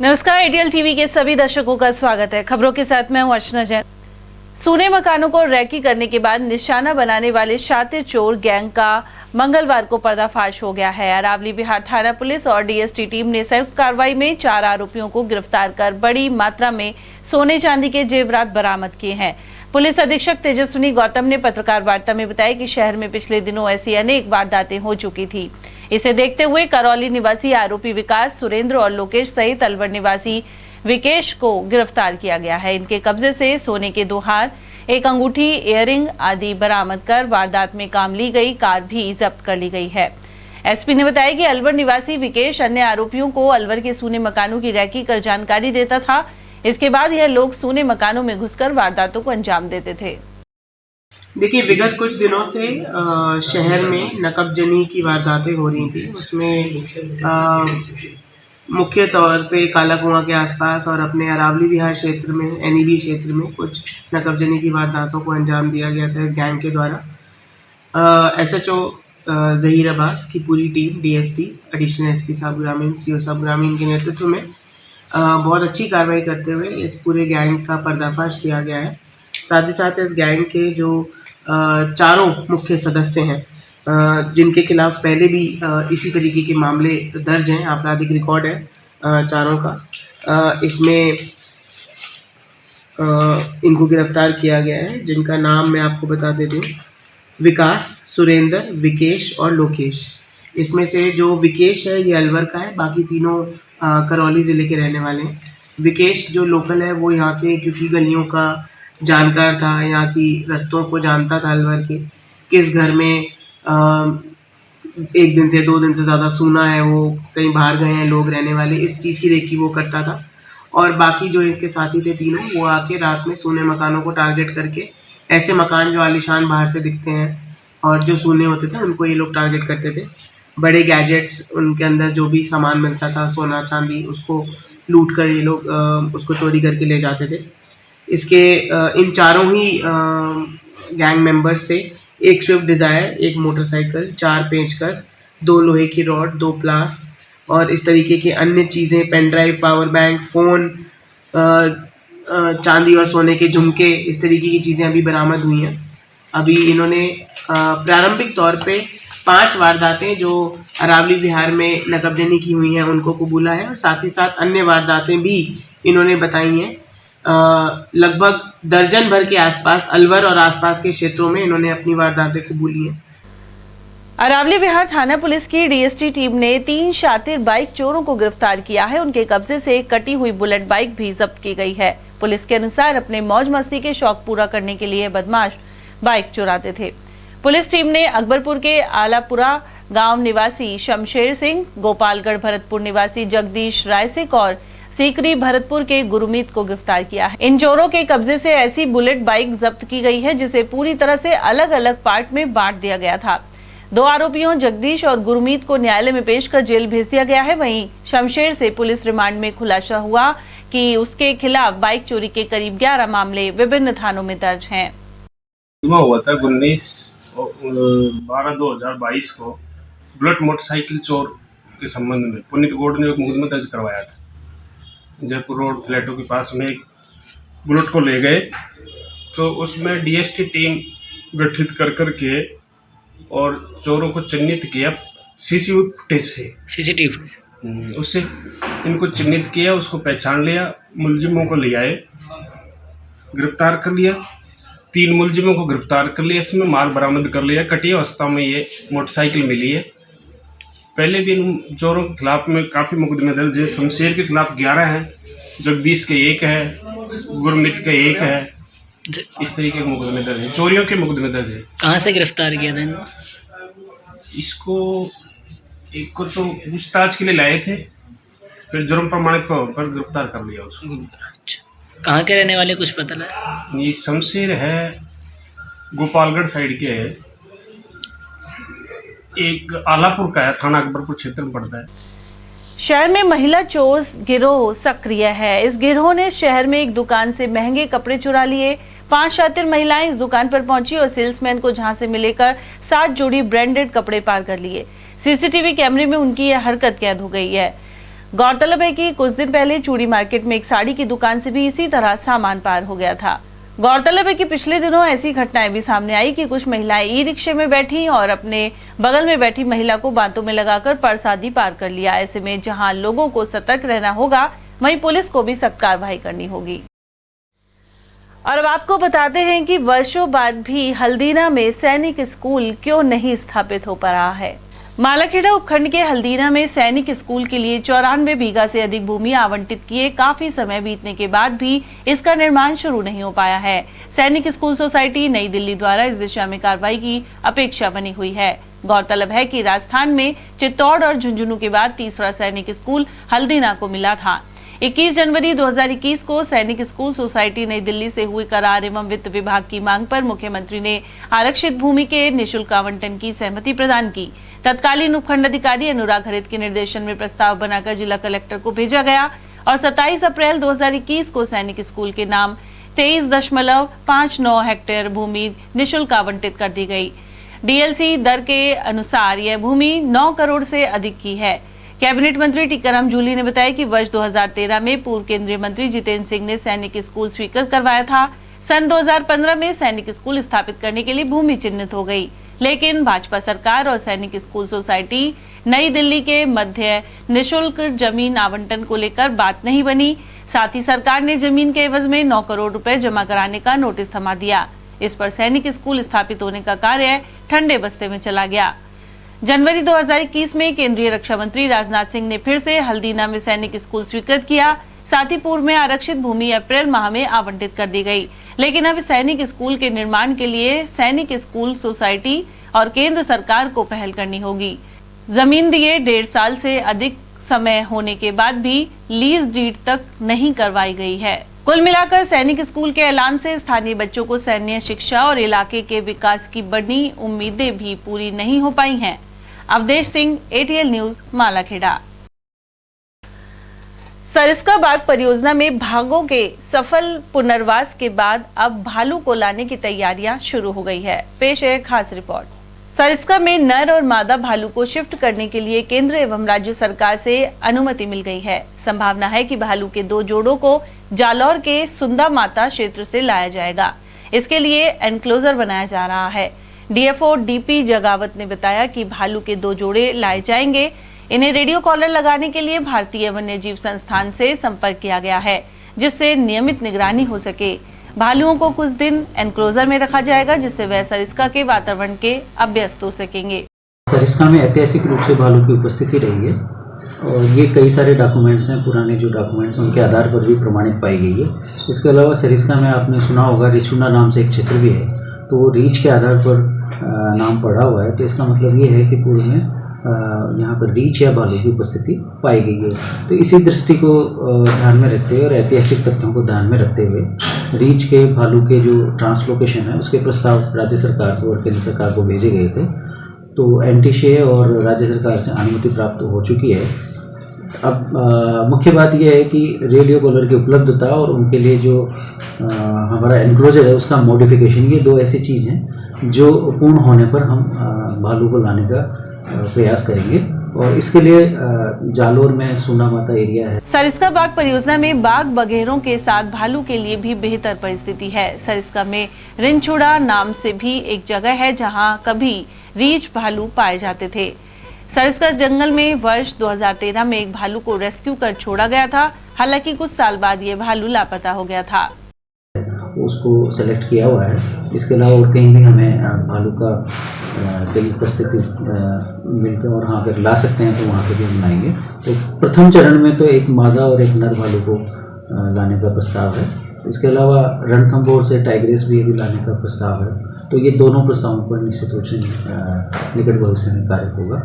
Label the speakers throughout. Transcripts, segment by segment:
Speaker 1: नमस्कार, ATL TV के सभी दर्शकों का स्वागत है। खबरों के साथ मैं हूं अर्चना जैन। सूने मकानों को रैकी करने के बाद निशाना बनाने वाले शातिर चोर गैंग का मंगलवार को पर्दाफाश हो गया है। अरावली बिहार थाना पुलिस और डीएसटी टीम ने संयुक्त कार्रवाई में 4 आरोपियों को गिरफ्तार कर बड़ी मात्रा में सोने चांदी के जेवरात बरामद किए हैं। पुलिस अधीक्षक तेजस्विनी गौतम ने पत्रकार वार्ता में बताया कि शहर में पिछले दिनों ऐसी अनेक वारदातें हो चुकी थी। इसे देखते हुए करौली निवासी आरोपी विकास, सुरेंद्र और लोकेश सहित अलवर निवासी विकेश को गिरफ्तार किया गया है। इनके कब्जे से सोने के 2 हार, एक अंगूठी, इयररिंग आदि बरामद कर वारदात में काम ली गई कार भी जब्त कर ली गई है। एसपी ने बताया कि अलवर निवासी विकेश अन्य आरोपियों को अलवर के सूने मकानों की रैकी कर जानकारी देता था। इसके बाद यह लोग सूने मकानों में घुसकर वारदातों को अंजाम देते थे।
Speaker 2: देखिए, विगत कुछ दिनों से शहर में नकबजनी की वारदातें हो रही थी। उसमें मुख्य तौर पे काला कुआं के आसपास और अपने अरावली विहार क्षेत्र में, एनईबी क्षेत्र में कुछ नकबजनी की वारदातों को अंजाम दिया गया था इस गैंग के द्वारा। एसएचओ ज़हीर अब्बास की पूरी टीम, डीएसटी, एडिशनल एसपी साहब ग्रामीण, सीओ साहब ग्रामीण के नेतृत्व में बहुत अच्छी कार्रवाई करते हुए इस पूरे गैंग का पर्दाफाश किया गया है। साथ ही साथ इस गैंग के जो 4 मुख्य सदस्य हैं, जिनके खिलाफ पहले भी इसी तरीके के मामले दर्ज हैं, आपराधिक रिकॉर्ड है 4 का, इसमें इनको गिरफ्तार किया गया है, जिनका नाम मैं आपको बता देता हूँ। विकास, सुरेंद्र, विकेश और लोकेश। इसमें से जो विकेश है ये अलवर का है, बाकी तीनों करौली ज़िले के रहने वाले हैं। विकेश जो लोकल है वो यहाँ के क्योंकि गलियों का जानकार था, यहाँ की रास्तों को जानता था अलवर के, किस घर में 1 दिन से 2 दिन से ज़्यादा सूना है, वो कहीं बाहर गए हैं लोग रहने वाले, इस चीज़ की रेकी वो करता था। और बाकी जो इनके साथी थे तीनों, वो आके रात में सूने मकानों को टारगेट करके, ऐसे मकान जो आलीशान बाहर से दिखते हैं और जो सूने होते थे उनको ये लोग टारगेट करते थे। बड़े गैजेट्स, उनके अंदर जो भी सामान मिलता था, सोना चांदी, उसको लूट कर ये लोग उसको चोरी करके ले जाते थे। इसके इन 4 ही गैंग मेंबर्स से 1 स्विफ्ट डिज़ायर, 1 मोटरसाइकिल, 4 पेंचकस, 2 लोहे की रॉड, 2 प्लास और इस तरीके की अन्य चीज़ें, pen drive, power bank, phone, चांदी और सोने के झुमके, इस तरीके की चीज़ें अभी बरामद हुई हैं। अभी इन्होंने प्रारंभिक तौर पे 5 वारदातें जो अरावली विहार में नकबजनी की हुई हैं उनको कबूला है और साथ ही साथ अन्य वारदातें भी इन्होंने बताई हैं। लगभग दर्जन भर के आसपास अलवर और आसपास के क्षेत्रों में इन्होंने अपनी वारदातें कबूली हैं।
Speaker 1: अरावली बिहार थाना पुलिस की डीएसटी टीम ने 3 शातिर बाइक चोरों को गिरफ्तार किया है। उनके कब्जे से एक कटी हुई बुलेट बाइक भी जब्त की गई है। पुलिस के अनुसार अपने मौज मस्ती के शौक पूरा करने के लिए बदमाश बाइक चुराते थे। पुलिस टीम ने अकबरपुर के आलापुरा गांव निवासी शमशेर सिंह, गोपालगढ़ भरतपुर निवासी जगदीश रायसिक और सीकरी भरतपुर के गुरमीत को गिरफ्तार किया है। इन चोरों के कब्जे से ऐसी बुलेट बाइक जब्त की गई है जिसे पूरी तरह से अलग अलग पार्ट में बांट दिया गया था। 2 आरोपियों जगदीश और गुरमीत को न्यायालय में पेश कर जेल भेज दिया गया है। वहीं शमशेर से पुलिस रिमांड में खुलासा हुआ कि उसके खिलाफ बाइक चोरी के करीब 11 मामले विभिन्न थानों में दर्ज हैं।
Speaker 3: हुआ था 19/12/2022 को बुलेट मोटरसाइकिल चोर के संबंध में पुनीत गौड़ ने एक मुकदमा दर्ज करवाया था। जयपुर रोड फ्लैटों के पास में एक बुलेट को ले गए, तो उसमें डीएसटी टीम गठित कर करके और चोरों को चिन्हित किया सीसीटीवी फुटेज से, उससे इनको चिन्हित किया, उसको पहचान लिया, मुलजिमों को ले आए, गिरफ्तार कर लिया। 3 मुलजिमों को गिरफ्तार कर लिया, इसमें माल बरामद कर लिया। कटी अवस्था में ये मोटरसाइकिल मिली है। पहले भी इन चोरों के खिलाफ में काफ़ी मुकदमे दर्ज है। शमशेर के खिलाफ 11 हैं, जगदीश के 1 है, गुरमीत के 1 है, इस तरीके के मुकदमे दर्ज है। चोरियों के मुकदमे दर्ज है।
Speaker 4: कहाँ से गिरफ्तार किया था
Speaker 3: इसको? एक को तो पूछताछ के लिए लाए थे, फिर जुर्म प्रमाणित पर गिरफ्तार कर लिया उसको।
Speaker 4: कहाँ के रहने वाले कुछ पता लगा?
Speaker 3: ये शमशेर है, गोपालगढ़ साइड के है, एक आलापुर का है, थाना अकबरपुर क्षेत्र में पड़ता है।
Speaker 1: शहर में महिला चोर गिरोह सक्रिय है। इस गिरोह ने शहर में एक दुकान से महंगे कपड़े चुरा लिए। 5 शातिर महिलाएं इस दुकान पर पहुंची और सेल्समैन को झांसे में लेकर 7 जोड़ी ब्रांडेड कपड़े पार कर लिए। सीसीटीवी कैमरे में उनकी यह हरकत कैद हो गई है। गौरतलब है कि कुछ दिन पहले चूड़ी मार्केट में एक साड़ी की दुकान से भी इसी तरह सामान पार हो गया था। गौरतलब है कि पिछले दिनों ऐसी घटनाएं भी सामने आई कि कुछ महिलाएं ई रिक्शे में बैठी और अपने बगल में बैठी महिला को बातों में लगाकर पर्स आदि पार कर लिया। ऐसे में जहां लोगों को सतर्क रहना होगा, वहीं पुलिस को भी सख्त कार्रवाई करनी होगी। और अब आपको बताते हैं कि वर्षों बाद भी हल्दीना में सैनिक स्कूल क्यों नहीं स्थापित हो पा रहा है। मालाखेड़ा उपखंड के हल्दीना में सैनिक स्कूल के लिए 94 बीघा से अधिक भूमि आवंटित किए काफी समय बीतने के बाद भी इसका निर्माण शुरू नहीं हो पाया है। सैनिक स्कूल सोसाइटी नई दिल्ली द्वारा इस दिशा में कार्रवाई की अपेक्षा बनी हुई है। गौरतलब है कि राजस्थान में चित्तौड़ और झुंझुनू के बाद तीसरा सैनिक स्कूल हल्दीना को मिला था। 21 जनवरी 2021 को सैनिक स्कूल सोसाइटी नई दिल्ली से हुई करार एवं वित्त विभाग की मांग पर मुख्यमंत्री ने आरक्षित भूमि के निःशुल्क आवंटन की सहमति प्रदान की। तत्कालीन उपखंड अधिकारी अनुराग हरित के निर्देशन में प्रस्ताव बनाकर जिला कलेक्टर को भेजा गया और 27 अप्रैल 2021 को सैनिक स्कूल के नाम 23.59 हेक्टेयर भूमि निःशुल्क आवंटित कर दी गई। डीएलसी दर के अनुसार यह भूमि 9 करोड़ से अधिक की है। कैबिनेट मंत्री टीकाराम जूली ने बताया कि वर्ष 2013 में पूर्व केंद्रीय मंत्री जितेंद्र सिंह ने सैनिक स्कूल स्वीकृत करवाया था। सन 2015 में सैनिक स्कूल स्थापित करने के लिए भूमि चिन्हित हो गई, लेकिन भाजपा सरकार और सैनिक स्कूल सोसाइटी नई दिल्ली के मध्य निःशुल्क जमीन आवंटन को लेकर बात नहीं बनी। साथ ही सरकार ने जमीन के एवज में 9 करोड़ रुपए जमा कराने का नोटिस थमा दिया। इस पर सैनिक स्कूल स्थापित होने का कार्य ठंडे बस्ते में चला गया। जनवरी 2021 में केंद्रीय रक्षा मंत्री राजनाथ सिंह ने फिर से हल्दीना में सैनिक स्कूल स्वीकृत किया। साथ ही पूर्व में आरक्षित भूमि अप्रैल माह में आवंटित कर दी गई, लेकिन अब सैनिक स्कूल के निर्माण के लिए सैनिक स्कूल सोसाइटी और केंद्र सरकार को पहल करनी होगी। जमीन दिए 1.5 साल से अधिक समय होने के बाद भी लीज डीड तक नहीं करवाई गई है। कुल मिलाकर सैनिक स्कूल के ऐलान से स्थानीय बच्चों को सैन्य शिक्षा और इलाके के विकास की बड़ी उम्मीदें भी पूरी नहीं हो पाई हैं। Avdhesh Singh, ATL news, Malakheda. सरिस्का बाग परियोजना में भागों के सफल पुनर्वास के बाद अब भालू को लाने की तैयारियां शुरू हो गई है। पेश है खास रिपोर्ट। सरिस्का में नर और मादा भालू को शिफ्ट करने के लिए केंद्र एवं राज्य सरकार से अनुमति मिल गई है। संभावना है कि भालू के 2 जोड़ों को जालौर के सुंदा माता क्षेत्र से लाया जाएगा। इसके लिए एनक्लोजर बनाया जा रहा है। DFO DP जगावत ने बताया कि भालू के 2 जोड़े लाए जाएंगे। इन्हें रेडियो कॉलर लगाने के लिए भारतीय वन्यजीव संस्थान से संपर्क किया गया है, जिससे नियमित निगरानी हो सके। भालुओं को कुछ दिन एनक्लोजर में रखा जाएगा, जिससे वह सरिस्का के वातावरण के अभ्यस्त हो सकेंगे।
Speaker 5: सरिस्का में ऐतिहासिक रूप से भालू की उपस्थिति रही है और ये कई सारे डॉक्यूमेंट्स हैं, पुराने जो डॉक्यूमेंट्स हैं उनके आधार पर भी प्रमाणित पाई गई है। इसके अलावा सरिस्का में आपने सुना होगा रिचुना नाम से एक क्षेत्र भी है, तो वो रीच के आधार पर नाम पड़ा हुआ है। तो इसका मतलब ये है कि पूर्व में यहाँ पर रीच या भालू की उपस्थिति पाई गई है। तो इसी दृष्टि को ध्यान में रखते हुए और ऐतिहासिक तथ्यों को ध्यान में रखते हुए रीच के भालू के जो ट्रांसलोकेशन है उसके प्रस्ताव राज्य सरकार को और केंद्र सरकार को भेजे गए थे। तो NTSA और राज्य सरकार से अनुमति प्राप्त हो चुकी है। अब मुख्य बात यह है कि रेडियो कॉलर की उपलब्धता और उनके लिए जो हमारा एनक्लोजर है उसका मॉडिफिकेशन, ये 2 ऐसी चीज़ हैं जो पूर्ण होने पर हम भालू को लाने का प्रयास करेंगे। और इसके लिए जालोर में सुना माता एरिया है।
Speaker 1: सरिस्का बाग परियोजना में बाघ बघेरों के साथ भालू के लिए भी बेहतर परिस्थिति है। सरिस्का में रिंछुड़ा नाम से भी एक जगह है जहां कभी रीछ भालू पाए जाते थे। सरिस्का जंगल में वर्ष 2013 में एक भालू को रेस्क्यू कर छोड़ा गया था। हालांकि कुछ साल बाद ये भालू लापता हो गया था।
Speaker 5: उसको सेलेक्ट किया हुआ है। इसके अलावा और कहीं भी हमें भालू का कई उपस्थिति मिलकर और हाँ अगर ला सकते हैं तो वहाँ से भी हम लाएंगे। तो प्रथम चरण में तो एक मादा और एक नर भालू को लाने का प्रस्ताव है। इसके अलावा रणथंभौर से टाइग्रेस भी लाने का प्रस्ताव है। तो ये दोनों प्रस्तावों पर निश्चित रूप से निकट भविष्य में कार्य होगा।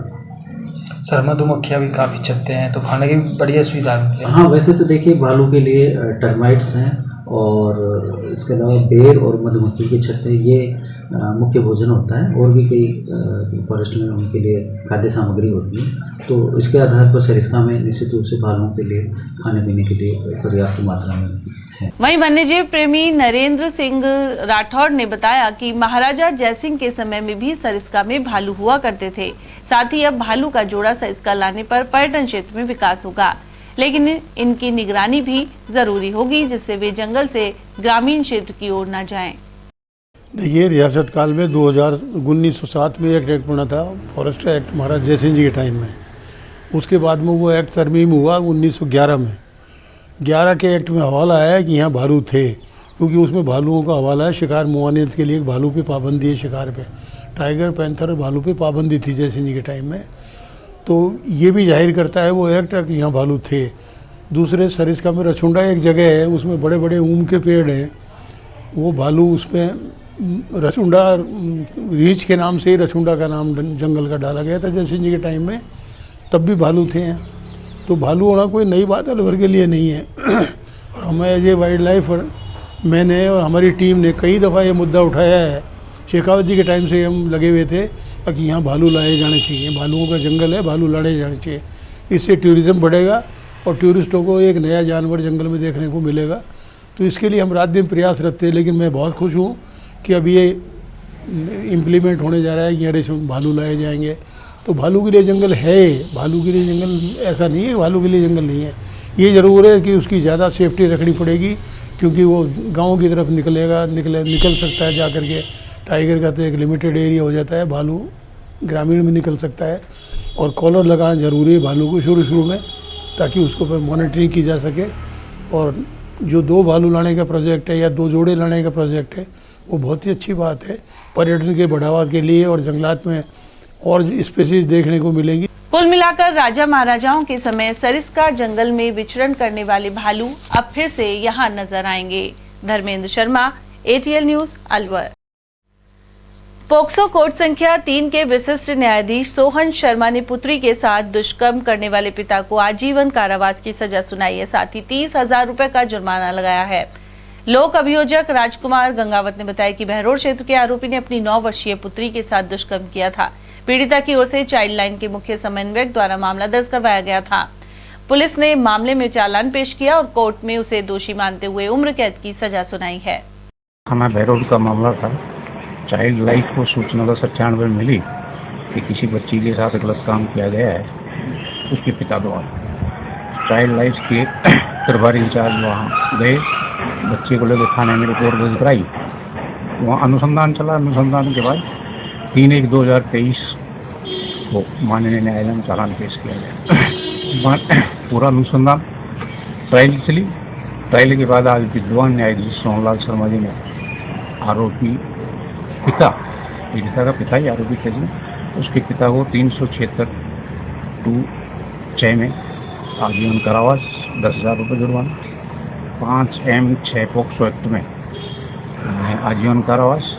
Speaker 6: सर मधुमक्खियाँ भी काफ़ी चलते हैं तो खाने की बढ़िया सुविधा है।
Speaker 5: हाँ वैसे तो देखिए भालू के लिए टर्माइट्स हैं और इसके अलावा बेर और मधुमक्खी के छत्ते ये मुख्य भोजन होता है। और भी कई फॉरेस्ट में उनके लिए खाद्य सामग्री होती है। तो इसके आधार पर सरिस्का में निश्चित रूप से भालुओं के लिए खाने पीने के लिए पर्याप्त मात्रा में है।
Speaker 1: वहीं वन्यजीव प्रेमी नरेंद्र सिंह राठौड़ ने बताया कि महाराजा जयसिंह के समय में भी सरिस्का में भालू हुआ करते थे। साथ ही अब भालू का जोड़ा सरिस्का लाने पर पर्यटन क्षेत्र में विकास होगा। लेकिन इनकी निगरानी भी जरूरी होगी, जिससे वे जंगल से ग्रामीण क्षेत्र की ओर न जाएं।
Speaker 7: देखिए, रियासत काल में 1907 में एक एक्ट बना था, फॉरेस्ट एक्ट महाराज जय सिंह जी के टाइम में। उसके बाद में वो एक्ट तरमीम हुआ 1911 में। 11 के एक्ट में हवाला है कि यहाँ भालू थे, क्योंकि उसमें भालुओं का हवाला है शिकार मवानियत के लिए। भालू पे पाबंदी है, शिकार पे टाइगर पैंथर भालू पे पाबंदी थी जय सिंह जी के टाइम में। तो ये भी जाहिर करता है वो एक्ट कि यहाँ भालू थे। दूसरे सरिस्का में रछुंडा एक जगह है, उसमें बड़े बड़े ऊम के पेड़ हैं। वो भालू उसमें रछुंडा रीछ के नाम से ही रछुंडा का नाम जंगल का डाला गया था जय सिंह जी के टाइम में, तब भी भालू थे यहाँ। तो भालू होना कोई नई बात अलवर के लिए नहीं है। और हमें एज ए वाइल्ड लाइफ मैंने और हमारी टीम ने कई दफ़ा ये मुद्दा उठाया है। शेखावत जी के टाइम से हम लगे हुए थे कि यहाँ भालू लाए जाने चाहिए, भालुओं का जंगल है, भालू लड़े जाने चाहिए। इससे टूरिज़्म बढ़ेगा और टूरिस्टों को एक नया जानवर जंगल में देखने को मिलेगा। तो इसके लिए हम रात दिन प्रयास रखते हैं। लेकिन मैं बहुत खुश हूँ कि अब ये इम्प्लीमेंट होने जा रहा है कि अरे भालू लाए जाएंगे। तो भालू के लिए जंगल है, भालू के लिए जंगल ऐसा नहीं है भालू के लिए जंगल नहीं है। ये ज़रूर है कि उसकी ज़्यादा सेफ्टी रखनी पड़ेगी, क्योंकि वो गाँव की तरफ निकल सकता है जा करके। टाइगर का तो एक लिमिटेड एरिया हो जाता है, भालू ग्रामीण में निकल सकता है। और कॉलर लगाना ज़रूरी है भालू को शुरू में, ताकि उसको पर मॉनिटरिंग की जा सके। और जो 2 भालू लाने का प्रोजेक्ट है या 2 जोड़े लाने का प्रोजेक्ट है, वो बहुत ही अच्छी बात है पर्यटन के बढ़ावा के लिए, और जंगलात में और स्पीशीज देखने को मिलेंगी।
Speaker 1: कुल मिलाकर राजा महाराजाओं के समय सरिस्का जंगल में विचरण करने वाले भालू अब फिर से यहाँ नजर आएंगे। Dharmendra Sharma, ATL news, Alwar. POCSO court संख्या 3 के विशिष्ट न्यायाधीश सोहन शर्मा ने पुत्री के साथ दुष्कर्म करने वाले पिता को आजीवन कारावास की सजा सुनाई है। साथ ही 30,000 रुपए का जुर्माना लगाया है। लोक अभियोजक राजकुमार गंगावत ने बताया कि बहरोड क्षेत्र के आरोपी ने अपनी 9 वर्षीय पुत्री के साथ दुष्कर्म किया था। पीड़िता की ओर से चाइल्ड लाइन के मुख्य समन्वयक द्वारा मामला दर्ज करवाया गया था। पुलिस ने मामले में चालान पेश किया और कोर्ट में उसे दोषी मानते हुए उम्र कैद की सजा सुनाई है।
Speaker 8: थाना बहरोड का मामला था। चाइल्ड लाइफ को सूचना 1096 मिली कि किसी बच्ची के साथ गलत काम किया गया है उसके पिता द्वारा। चाइल्ड लाइफ के प्रभारी इंचार्ज वहाँ गए, बच्चे को लेकर थाने में रिपोर्ट दर्ज कराई। वहाँ अनुसंधान चला। अनुसंधान के बाद 3/1/2023 को माननीय न्यायालय में चालान पेश किया गया। पूरा अनुसंधान ट्रायल चली। ट्रायल के बाद आज विद्वान न्यायाधीश सोहनलाल शर्मा जी ने आरोपी पिता, पीड़िता का पिता ही आरोपी थे, उसके पिता को 376(2)(6) में आजीवन कारावास, 10,000 रुपये जुर्माना, 5M6 पोक्सो एक्ट में आजीवन कारावास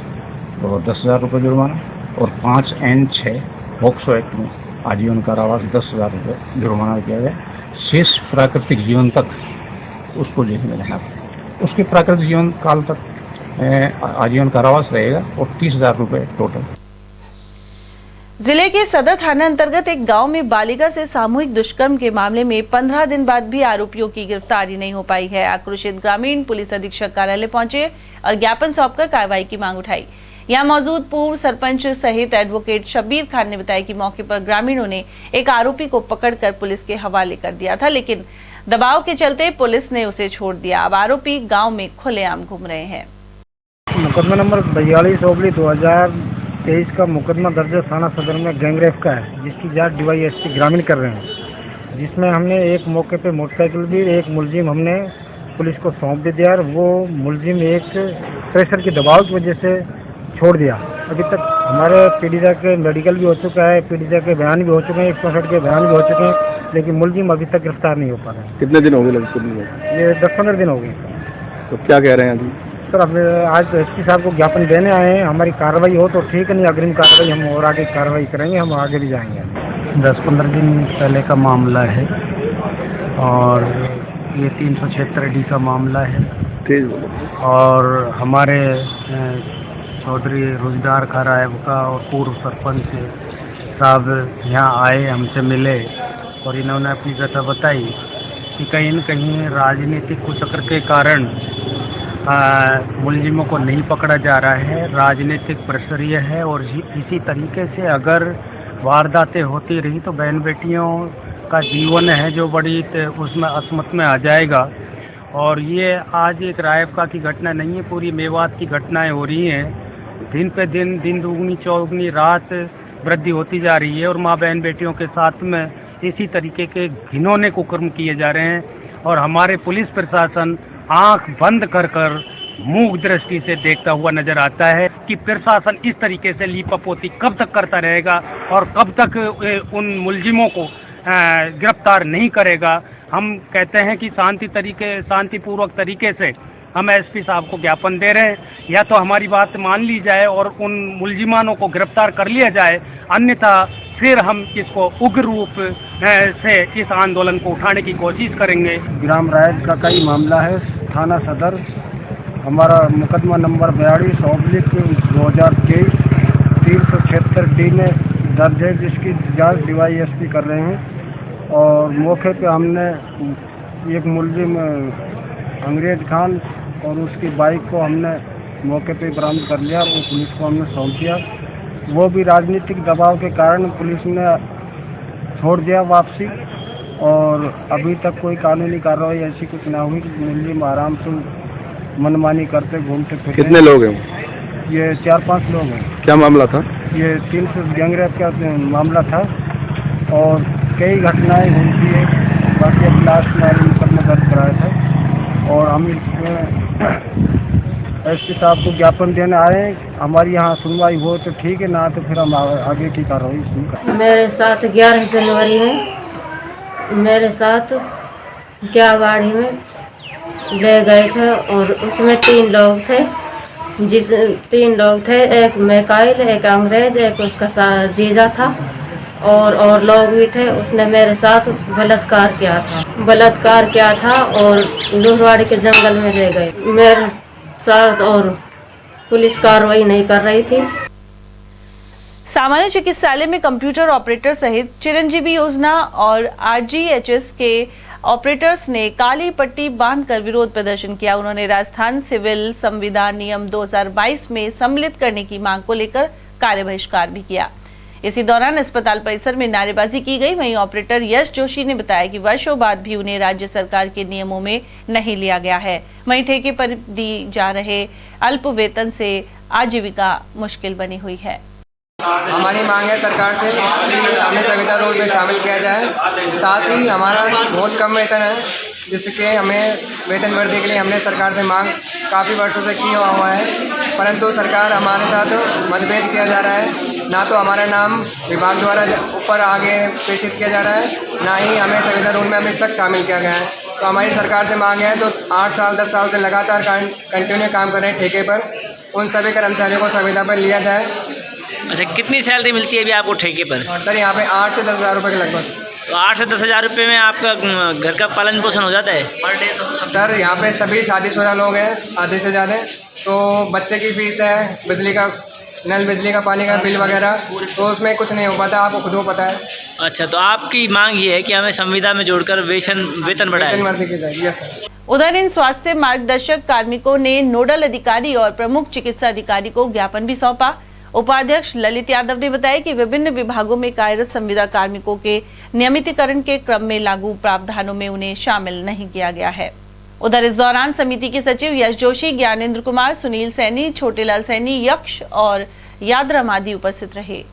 Speaker 8: और 10,000 रुपये जुर्माना, और 5N6 पोक्सो एक्ट में आजीवन कारावास, 10,000 रुपये जुर्माना किया गया। शेष प्राकृतिक जीवन तक उसको जेल में रहना पड़ेगा। उसके प्राकृतिक जीवन काल तक आजीवन कारावास रहेगा और 30,000 रुपये टोटल।
Speaker 1: जिले के सदर थाना अंतर्गत एक गांव में बालिका से सामूहिक दुष्कर्म के मामले में 15 दिन बाद भी आरोपियों की गिरफ्तारी नहीं हो पाई है। आक्रोशित ग्रामीण पुलिस अधीक्षक कार्यालय पहुंचे और ज्ञापन सौंपकर कार्रवाई की मांग उठाई। यहां मौजूद पूर्व सरपंच सहित एडवोकेट शब्बीर खान ने बताया कि मौके पर ग्रामीणों ने एक आरोपी को पकड़कर पुलिस के हवाले कर दिया था, लेकिन दबाव के चलते पुलिस ने उसे छोड़ दिया। अब आरोपी गाँव में खुलेआम घूम रहे हैं।
Speaker 9: मुकदमा नंबर 42/2023 का मुकदमा दर्ज थाना सदर में गैंगरेप का है, जिसकी जांच DYSP ग्रामीण कर रहे हैं। जिसमें हमने एक मौके पे मोटरसाइकिल भी, एक मुलजिम हमने पुलिस को सौंप भी दिया और वो मुलजिम एक प्रेशर के दबाव की वजह से छोड़ दिया। अभी तक हमारे पीड़िता के मेडिकल भी हो चुका है, पीड़िता के बयान भी हो चुके हैं, 165 के बयान भी हो चुके हैं, लेकिन मुलजिम अभी तक गिरफ्तार नहीं हो पा रहे हैं।
Speaker 10: कितने दिन हो गए लगभग?
Speaker 9: ये 10-15 दिन हो गए।
Speaker 10: तो क्या कह रहे हैं अभी?
Speaker 9: सर, अब आज तो SP साहब को ज्ञापन देने आए हैं। हमारी कार्रवाई हो तो ठीक है, नहीं अग्रिम कार्रवाई हम और आगे कार्रवाई करेंगे, हम आगे भी जाएंगे। 10-15 दिन पहले का मामला है और ये 376D का मामला है। और हमारे चौधरी रोजगार खा रायब का और पूर्व सरपंच साहब यहाँ आए, हमसे मिले और इन्होंने अपनी कथा बताई कि कहीं न कहीं राजनीतिक कुचक्र के कारण मुलजिमों को नहीं पकड़ा जा रहा है। राजनीतिक प्रेशर ये है और इसी तरीके से अगर वारदातें होती रही तो बहन बेटियों का जीवन है जो बड़ी उसमें असमत में आ जाएगा। और ये आज एक रायपुर की घटना नहीं है, पूरी मेवात की घटनाएं हो रही हैं। दिन पे दिन दुगनी चौगनी रात वृद्धि होती जा रही है और माँ बहन बेटियों के साथ में इसी तरीके के घिनौने कुकर्म किए जा रहे हैं। और हमारे पुलिस प्रशासन आंख बंद कर मूक दृष्टि से देखता हुआ नजर आता है कि प्रशासन इस तरीके से लीपापोती कब तक करता रहेगा और कब तक उन मुलजिमों को गिरफ्तार नहीं करेगा। हम कहते हैं कि शांतिपूर्वक तरीके से हम एसपी साहब को ज्ञापन दे रहे हैं, या तो हमारी बात मान ली जाए और उन मुलजिमानों को गिरफ्तार कर लिया जाए, अन्यथा फिर हम इसको उग्र रूप से इस आंदोलन को उठाने की कोशिश करेंगे। ग्राम रायत का कई मामला है, थाना सदर हमारा मुकदमा नंबर 42/2023 376 डी में दर्ज है, जिसकी जांच DYSP कर रहे हैं। और मौके पे हमने एक मुलजिम अंग्रेज खान और उसकी बाइक को हमने मौके पे बरामद कर लिया और वो पुलिस को हमने सौंप दिया। वो भी राजनीतिक दबाव के कारण पुलिस ने छोड़ दिया वापसी, और अभी तक कोई कानूनी कार्रवाई ऐसी कुछ ना हुई। मुलजिम आराम से मनमानी करते घूमते फिरते।
Speaker 10: कितने लोग हैं?
Speaker 9: ये 4-5 लोग हैं।
Speaker 10: क्या मामला था?
Speaker 9: ये 300 गैंगरेप का मामला था और कई घटनाएं हुई थी। बाकी अब लास्ट में मुकदमा दर्ज कराया था और हम एसपी साहब को ज्ञापन देने आए हैं। हमारी यहाँ सुनवाई हो तो ठीक है, ना तो फिर हम आगे की कार्रवाई शुरू करें।
Speaker 11: मेरे साथ 11 जनवरी में मेरे साथ क्या गाड़ी में ले गए थे और उसमें 3 लोग थे, 3 लोग थे, एक मैकाइल, एक अंग्रेज, एक उसका जीजा था और लोग भी थे। उसने मेरे साथ बलात्कार किया था और लोहरवाड़ी के जंगल में ले गए मेरे साथ, और पुलिस कार्रवाई नहीं कर रही थी।
Speaker 1: सामान्य चिकित्सालय में कंप्यूटर ऑपरेटर सहित चिरंजीवी योजना और RGHS के ऑपरेटर्स ने काली पट्टी बांधकर विरोध प्रदर्शन किया। उन्होंने राजस्थान सिविल संविदा नियम 2022 में सम्मिलित करने की मांग को लेकर कार्य बहिष्कार भी किया। इसी दौरान अस्पताल परिसर में नारेबाजी की गई। वहीं ऑपरेटर यश जोशी ने बताया कि वर्षों बाद भी उन्हें राज्य सरकार के नियमों में नहीं लिया गया है। वहीं ठेके पर दी जा रहे अल्प वेतन से आजीविका मुश्किल बनी हुई है।
Speaker 12: हमारी मांग है सरकार से कि हमें संविदा रोल में शामिल किया जाए। साथ ही हमारा बहुत कम वेतन है, जिसके हमें वेतन वृद्धि के लिए हमने सरकार से मांग काफ़ी वर्षों से की हुआ है, परंतु सरकार हमारे साथ मतभेद किया जा रहा है। ना तो हमारा नाम विभाग द्वारा ऊपर आगे प्रेषित किया जा रहा है, ना ही हमें संविदा रोल में अभी तक शामिल किया गया है। तो हमारी सरकार से मांग है, तो 8 साल 10 साल से लगातार कंटिन्यू काम कर रहे हैं ठेके पर, उन सभी कर्मचारियों को संविदा पर लिया जाए।
Speaker 4: अच्छा, कितनी सैलरी मिलती है अभी आपको ठेके पर?
Speaker 12: सर यहाँ पे 8 से 10 हज़ार रुपये के लगभग।
Speaker 4: तो 8 से 10 हज़ार रुपये में आपका घर का पालन पोषण हो जाता है पर डे?
Speaker 12: सर यहाँ पे सभी शादीशुदा लोग हैं, आधे से ज़्यादा, तो बच्चे की फीस है, बिजली का नल, बिजली का, पानी का बिल वगैरह, तो उसमें कुछ नहीं हो पाता, आपको खुद को पता है।
Speaker 4: अच्छा, तो आपकी मांग ये है कि हमें संविदा में जोड़कर वेतन बढ़ाए।
Speaker 1: उधर इन स्वास्थ्य मार्गदर्शक कार्मिकों ने नोडल अधिकारी और प्रमुख चिकित्सा अधिकारी को ज्ञापन भी सौंपा। उपाध्यक्ष ललित यादव ने बताया कि विभिन्न विभागों में कार्यरत संविदा कार्मिकों के नियमितीकरण के क्रम में लागू प्रावधानों में उन्हें शामिल नहीं किया गया है। उधर इस दौरान समिति के सचिव यश जोशी, ज्ञानेंद्र कुमार, सुनील सैनी, छोटेलाल सैनी, यक्ष और यादराम आदि उपस्थित रहे।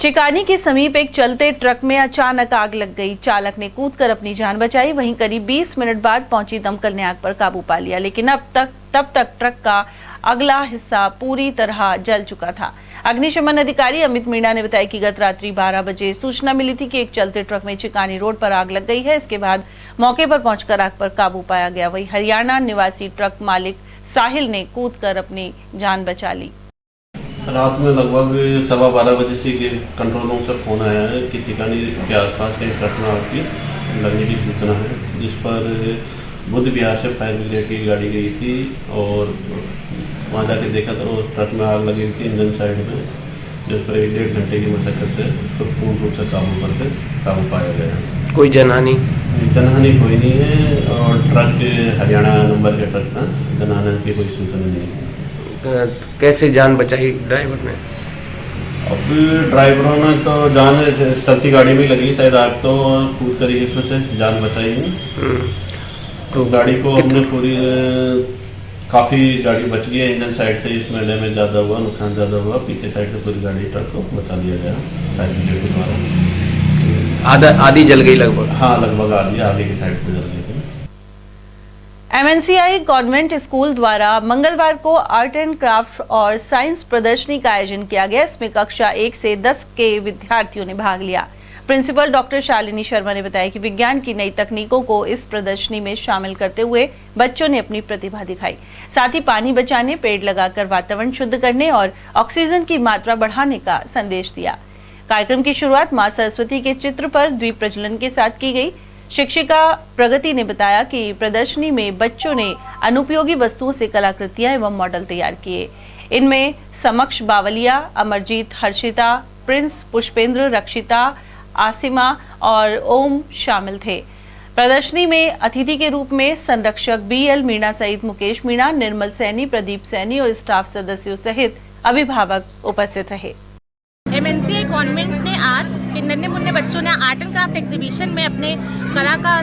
Speaker 1: चिकानी के समीप एक चलते ट्रक में अचानक आग लग गई। चालक ने कूदकर अपनी जान बचाई। वहीं करीब 20 मिनट बाद पहुंची दमकल ने आग पर काबू पा लिया, लेकिन तब तक ट्रक का अगला हिस्सा पूरी तरह जल चुका था। अग्निशमन अधिकारी अमित मीणा ने बताया कि गत रात्रि 12 बजे सूचना मिली थी कि एक चलते ट्रक में चिकानी रोड पर आग लग गई है। इसके बाद मौके पर पहुंचकर आग पर काबू पाया गया। वहीं हरियाणा निवासी ट्रक मालिक साहिल ने कूदकर अपनी जान बचा ली।
Speaker 13: रात में लगभग 12:15 बजे से कंट्रोल रूम से फोन आया है कि चिकानी के आसपास कहीं ट्रक में आग की लगने की सूचना है, जिस पर बुद्ध विहार से फायर ब्रिगेड की गाड़ी गई थी और वहाँ जाके देखा तो ट्रक में आग लगी थी इंजन साइड में, जिस पर 1-1.5 घंटे की मशक्कत से उसको पूर्ण रूप से काबू पाया गया।
Speaker 10: कोई जनहानि
Speaker 13: कोई नहीं है और ट्रक हरियाणा नंबर के ट्रक था, जनहानि की कोई सूचना नहीं है।
Speaker 10: कैसे जान बचाई ड्राइवर ने?
Speaker 13: अब ड्राइवरों ने तो जान चलती गाड़ी में लगी, शायद आग तो कूद कर ही इसमें से जान बचाई है। तो गाड़ी को हमने पूरी काफ़ी गाड़ी बच गई है। इंजन साइड से इसमें डैमेज ज़्यादा हुआ, नुकसान ज़्यादा हुआ। पीछे साइड से पूरी गाड़ी ट्रक को बचा लिया गया फायर ब्रिगेड के द्वारा।
Speaker 10: आधी जल गई लगभग?
Speaker 13: हाँ, लगभग आधी आगे की साइड से जल गई थी।
Speaker 1: MNCI कॉन्वेंट स्कूल द्वारा मंगलवार को आर्ट एंड क्राफ्ट और साइंस प्रदर्शनी का आयोजन किया गया। इसमें कक्षा 1 से 10 के विद्यार्थियों ने भाग लिया। प्रिंसिपल डॉक्टर शालिनी शर्मा ने बताया कि विज्ञान की नई तकनीकों को इस प्रदर्शनी में शामिल करते हुए बच्चों ने अपनी प्रतिभा दिखाई। साथ ही पानी बचाने, पेड़ लगाकर वातावरण शुद्ध करने और ऑक्सीजन की मात्रा बढ़ाने का संदेश दिया। कार्यक्रम की शुरुआत मां सरस्वती के चित्र पर दीप प्रज्वलन के साथ की गई। शिक्षिका प्रगति ने बताया कि प्रदर्शनी में बच्चों ने अनुपयोगी वस्तुओं से कलाकृतियां एवं मॉडल तैयार किए। इनमें समक्ष बावलिया, अमरजीत, हर्षिता, प्रिंस, पुष्पेंद्र, रक्षिता, आसिमा और ओम शामिल थे। प्रदर्शनी में अतिथि के रूप में संरक्षक BL मीणा सहित मुकेश मीणा, निर्मल सैनी, प्रदीप सैनी और स्टाफ सदस्यों सहित अभिभावक उपस्थित रहे।
Speaker 14: MNCI कॉन्वेंट ने आज के नन्हे मुन्ने बच्चों ने आर्ट एंड क्राफ्ट एग्जीबिशन में अपने कला का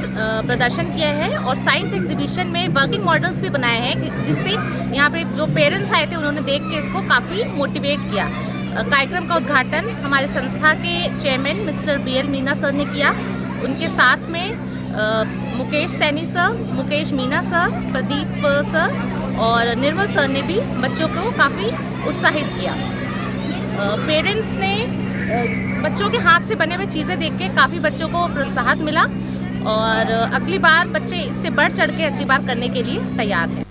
Speaker 14: प्रदर्शन किया है और साइंस एग्जीबिशन में वर्किंग मॉडल्स भी बनाए हैं, जिससे यहाँ पे जो पेरेंट्स आए थे उन्होंने देख के इसको काफ़ी मोटिवेट किया। कार्यक्रम का उद्घाटन हमारे संस्था के chairman mister BL Meena sir ने किया। उनके साथ में Mukesh Saini sir, Mukesh Meena sir, Pradeep sir और निर्मल सर ने भी बच्चों को काफ़ी उत्साहित किया। पेरेंट्स ने बच्चों के हाथ से बने हुए चीज़ें देख के काफ़ी बच्चों को प्रोत्साहन मिला और अगली बार बच्चे इससे बढ़ चढ़ के अगली बार करने के लिए तैयार हैं।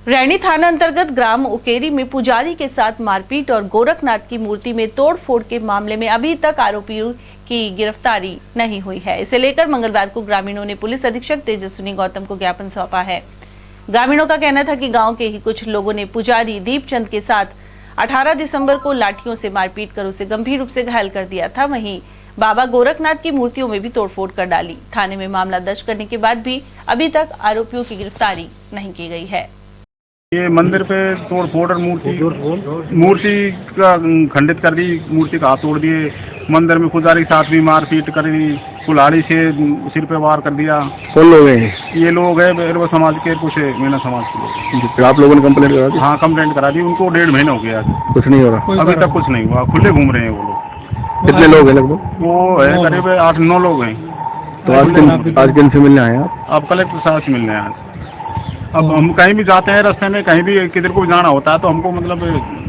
Speaker 1: रैनी थाना अंतर्गत ग्राम उकेरी में पुजारी के साथ मारपीट और गोरखनाथ की मूर्ति में तोड़फोड़ के मामले में अभी तक आरोपियों की गिरफ्तारी नहीं हुई है। इसे लेकर मंगलवार को ग्रामीणों ने पुलिस अधीक्षक तेजस्विनी गौतम को ज्ञापन सौंपा है। ग्रामीणों का कहना था कि गांव के ही कुछ लोगों ने पुजारी दीपचंद के साथ 18 दिसंबर को लाठियों से मारपीट कर उसे गंभीर रूप से घायल कर दिया था। वहीं बाबा गोरखनाथ की मूर्तियों में भी तोड़फोड़ कर डाली। थाने में मामला दर्ज करने के बाद भी अभी तक आरोपियों की गिरफ्तारी नहीं की गई है।
Speaker 8: ये मंदिर पे तोड़ फोड़ और मूर्ति का खंडित कर दी, मूर्ति का हाथ तोड़ दिए। मंदिर में पुजारी के साथ भी मारपीट कर दी, कुल्हाड़ी से सिर पे वार कर दिया।
Speaker 10: कौन लोग हैं?
Speaker 8: ये लोग हैं भैरव समाज के, कुछ मीणा समाज के लोग।
Speaker 10: आप लोगों ने कंप्लेंट करा दी?
Speaker 8: हाँ, कंप्लेंट करा दी। उनको 1.5 महीना हो गया।
Speaker 10: कुछ नहीं हो रहा
Speaker 8: अभी तक, कुछ नहीं हुआ। खुले घूम रहे हैं वो लोग।
Speaker 10: कितने लोग हैं लगभग?
Speaker 8: वो है करीब 8-9 लोग हैं।
Speaker 10: तो आज किन से मिलने आए आप?
Speaker 8: अब कलेक्टर साहब से मिलने आए। अब हम कहीं भी जाते हैं रास्ते में, कहीं भी किधर को जाना होता है तो हमको मतलब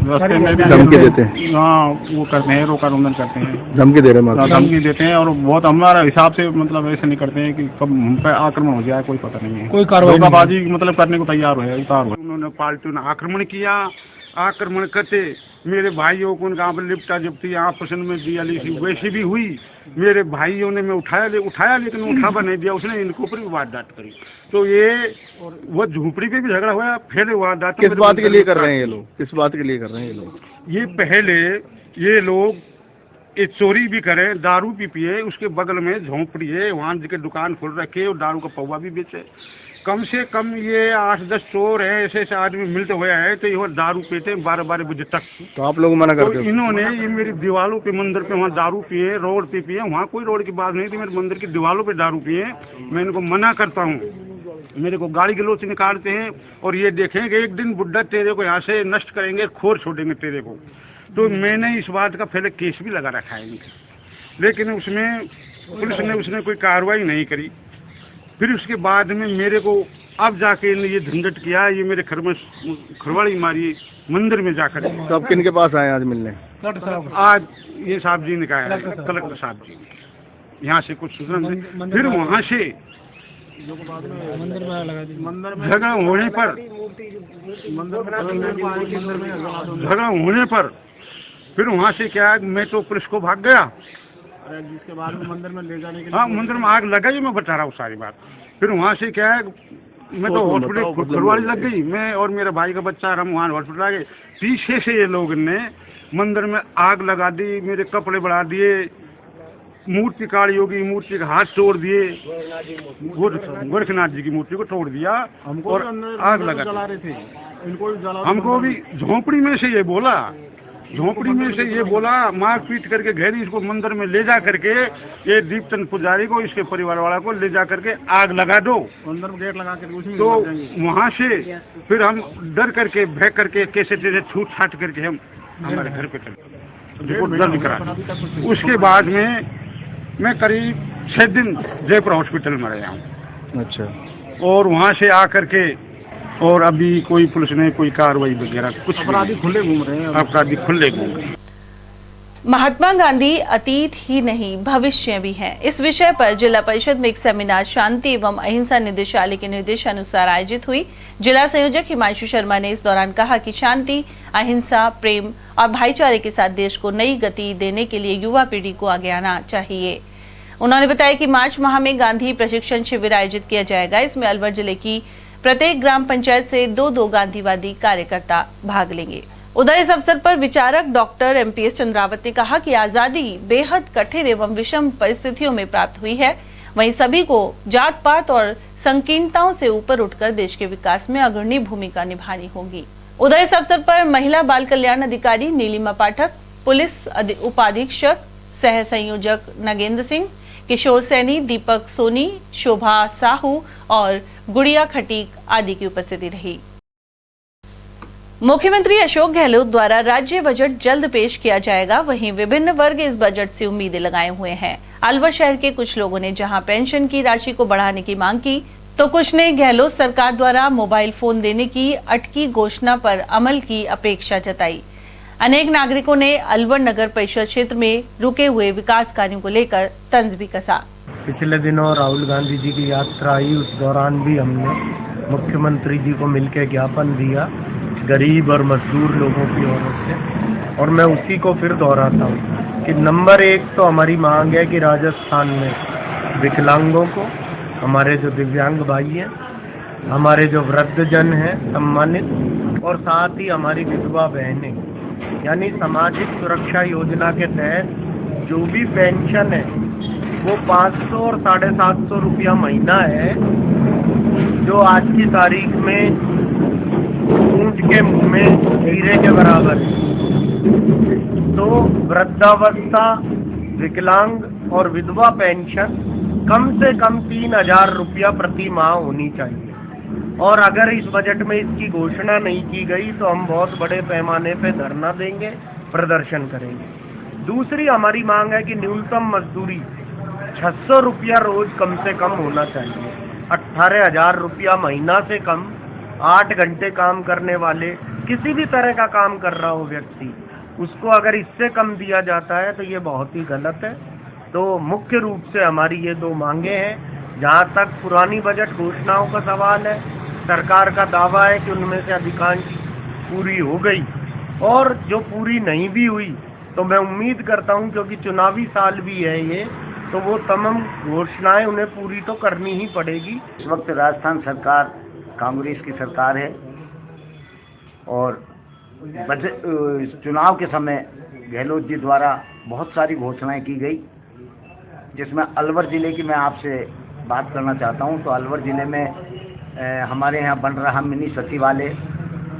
Speaker 8: रास्ते में भी
Speaker 10: धमकी देते हैं।
Speaker 8: हाँ, वो करते हैं, रोका रोकन करते हैं,
Speaker 10: धमकी दे रहे हैं।
Speaker 8: धमकी देते हैं और बहुत हमारा हिसाब से मतलब ऐसे नहीं करते हैं कि कब हम पे आक्रमण हो जाए, कोई पता नहीं है। कोई कार्रवाई मतलब करने को तैयार हुए। उन्होंने पालतू ने आक्रमण किया। आक्रमण करते मेरे भाइयों को उनका लिपटा जबती आपस में दिया, वैसे भी हुई। मेरे भाइयों ने मैं उठाया लेकिन उठावा नहीं दिया। उसने इनके ऊपर भी वारदात करी। तो ये वो झोपड़ी पे भी झगड़ा हुआ, फिर वारदात।
Speaker 10: किस बात के लिए कर रहे हैं ये लोग? किस बात के लिए कर रहे हैं ये लोग?
Speaker 8: ये पहले ये लोग चोरी भी करें, दारू भी पिए, उसके बगल में झोंपड़ी है, वहाँ की दुकान खोल रखे और दारू का पौवा भी बेचे। कम से कम ये 8-10 चोर है, ऐसे ऐसे आदमी मिलते हुए है तो ये दारू पीते 12-12 बजे तक।
Speaker 10: तो आप लोग मना करते हो?
Speaker 8: इन्होंने ये मेरी दीवारों पे, मंदिर पे वहाँ दारू पिए, रोड पे पिए। वहाँ कोई रोड की बात नहीं थी, मेरे मंदिर की दीवारों पे दारू पिए। मैं इनको मना करता हूँ। मेरे को गाड़ी गलौच निकालते हैं और ये देखेंगे एक दिन बुड्ढा तेरे को यहाँ से नष्ट करेंगे, खोर छोड़ेंगे तेरे को। तो मैंने इस बात का पहले केस भी लगा रखा है, लेकिन उसमें पुलिस ने उसने कोई कार्रवाई नहीं करी। फिर उसके बाद में मेरे को अब जाके ये झंझट किया। ये मेरे घर में खरवाड़ी मारी मंदिर में जाकर।
Speaker 10: तो आप किन के पास आए आज मिलने?
Speaker 8: आज ये साहब जी ने कहा है, कलेक्टर साहब जी ने यहाँ से कुछ सूचना। फिर वहाँ से झगड़ा होने पर फिर वहाँ से क्या है, मैं तो पुलिस को भाग गया। जिसके बाद में मंदिर में ले जाने के लिए, हाँ, मंदिर में आग लगा ही, मैं बता रहा हूँ सारी बात। फिर वहाँ से क्या है, मैं तो हॉस्पिटल खुलवाड़ी लग गई, मैं और मेरा भाई का बच्चा, हम वहाँ हॉस्पिटल आ गए। पीछे से ये लोग ने मंदिर में आग लगा दी, मेरे कपड़े बढ़ा दिए, मूर्ति काली होगी, मूर्ति का हाथ तोड़ दिए, गोरखनाथ जी की मूर्ति को तोड़ दिया और आग लगा रहे थे। हमको भी झोपड़ी में से ये बोला झोपड़ी में से ये बोला, मार पीट करके घेरी, इसको मंदिर में ले जा करके ये दीपचंद पुजारी को, इसके परिवार वाला को ले जा करके आग लगा दो, अंदर गेट लगा के। तो वहाँ से फिर हम डर करके भय करके कैसे तैसे छूट छाट करके हम हमारे घर पे चले, रिपोर्ट दर्ज करा। उसके बाद में मैं करीब 6 दिन जयपुर हॉस्पिटल में रहा हूँ। अच्छा। और वहाँ से आकर के और अभी कोई पुलिस ने कोई कार्रवाई वगैरह कुछ, अपराधी खुले घूम रहे हैं, अपराधी खुले घूम रहे हैं।
Speaker 1: महात्मा गांधी अतीत ही नहीं भविष्य भी है। इस विषय पर जिला परिषद में एक सेमिनार शांति एवं अहिंसा निदेशालय के निर्देशानुसार आयोजित हुई। जिला संयोजक हिमांशु शर्मा ने इस दौरान कहा कि शांति, अहिंसा, प्रेम और भाईचारे के साथ देश को नई गति देने के लिए युवा पीढ़ी को आगे आना चाहिए। उन्होंने बताया कि मार्च माह में गांधी प्रशिक्षण शिविर आयोजित किया जाएगा। इसमें अलवर जिले की प्रत्येक ग्राम पंचायत से 2 गांधीवादी कार्यकर्ता भाग लेंगे। उधर इस अवसर पर विचारक डॉक्टर MPS चंद्रावत ने कहा कि आजादी बेहद कठिन एवं विषम परिस्थितियों में प्राप्त हुई है। वहीं सभी को जात पात और संकीर्णताओं से ऊपर उठकर देश के विकास में अग्रणी भूमिका निभानी होगी। उधर इस अवसर पर महिला बाल कल्याण अधिकारी नीलिमा पाठक, पुलिस उपाधीक्षक सह संयोजक नगेंद्र सिंह, किशोर सैनी, दीपक सोनी, शोभा साहू और गुड़िया खटीक आदि की उपस्थिति रही। मुख्यमंत्री अशोक गहलोत द्वारा राज्य बजट जल्द पेश किया जाएगा। वहीं विभिन्न वर्ग इस बजट से उम्मीदें लगाए हुए हैं। अलवर शहर के कुछ लोगों ने जहां पेंशन की राशि को बढ़ाने की मांग की, तो कुछ ने गहलोत सरकार द्वारा मोबाइल फोन देने की अटकी घोषणा पर अमल की अपेक्षा जताई। अनेक नागरिकों ने अलवर नगर परिषद क्षेत्र में रुके हुए विकास कार्यों को लेकर तंज भी कसा।
Speaker 9: पिछले दिनों राहुल गांधी जी की यात्रा आई, उस दौरान भी हमने मुख्यमंत्री जी को मिलकर ज्ञापन दिया गरीब और मजदूर लोगों की ओर से, और मैं उसी को फिर दोहराता हूँ कि नंबर 1 तो हमारी मांग है कि राजस्थान में विकलांगों को, हमारे जो दिव्यांग भाई हैं, हमारे जो वृद्धजन हैं सम्मानित, और साथ ही हमारी विधवा बहनें, यानी सामाजिक सुरक्षा योजना के तहत जो भी पेंशन है वो 500 और 750 रुपया महीना है, जो आज की तारीख में ऊंट के मुंह में हीरे के बराबर है। तो वृद्धावस्था, विकलांग और विधवा पेंशन कम से कम 3000 रुपया प्रति माह होनी चाहिए। और अगर इस बजट में इसकी घोषणा नहीं की गई तो हम बहुत बड़े पैमाने पे धरना देंगे, प्रदर्शन करेंगे। दूसरी हमारी मांग है कि न्यूनतम मजदूरी 600 रुपया रोज कम से कम होना चाहिए। 18,000 रुपया महीना से कम 8 घंटे काम करने वाले, किसी भी तरह का काम कर रहा हो व्यक्ति, उसको अगर इससे कम दिया जाता है तो ये बहुत ही गलत है। तो मुख्य रूप से हमारी ये 2 मांगे हैं। जहाँ तक पुरानी बजट घोषणाओं का सवाल है, सरकार का दावा है कि उनमें से अधिकांश पूरी हो गई, और जो पूरी नहीं भी हुई तो मैं उम्मीद करता हूं, क्योंकि चुनावी साल भी है ये, तो वो तमाम घोषणाएं उन्हें पूरी तो करनी ही पड़ेगी।
Speaker 15: इस वक्त राजस्थान सरकार कांग्रेस की सरकार है, और बजट चुनाव के समय गहलोत जी द्वारा बहुत सारी घोषणाएं की गई, जिसमें अलवर ज़िले की मैं आपसे बात करना चाहता हूं। तो अलवर ज़िले में हमारे यहाँ बन रहा मिनी सचिवालय,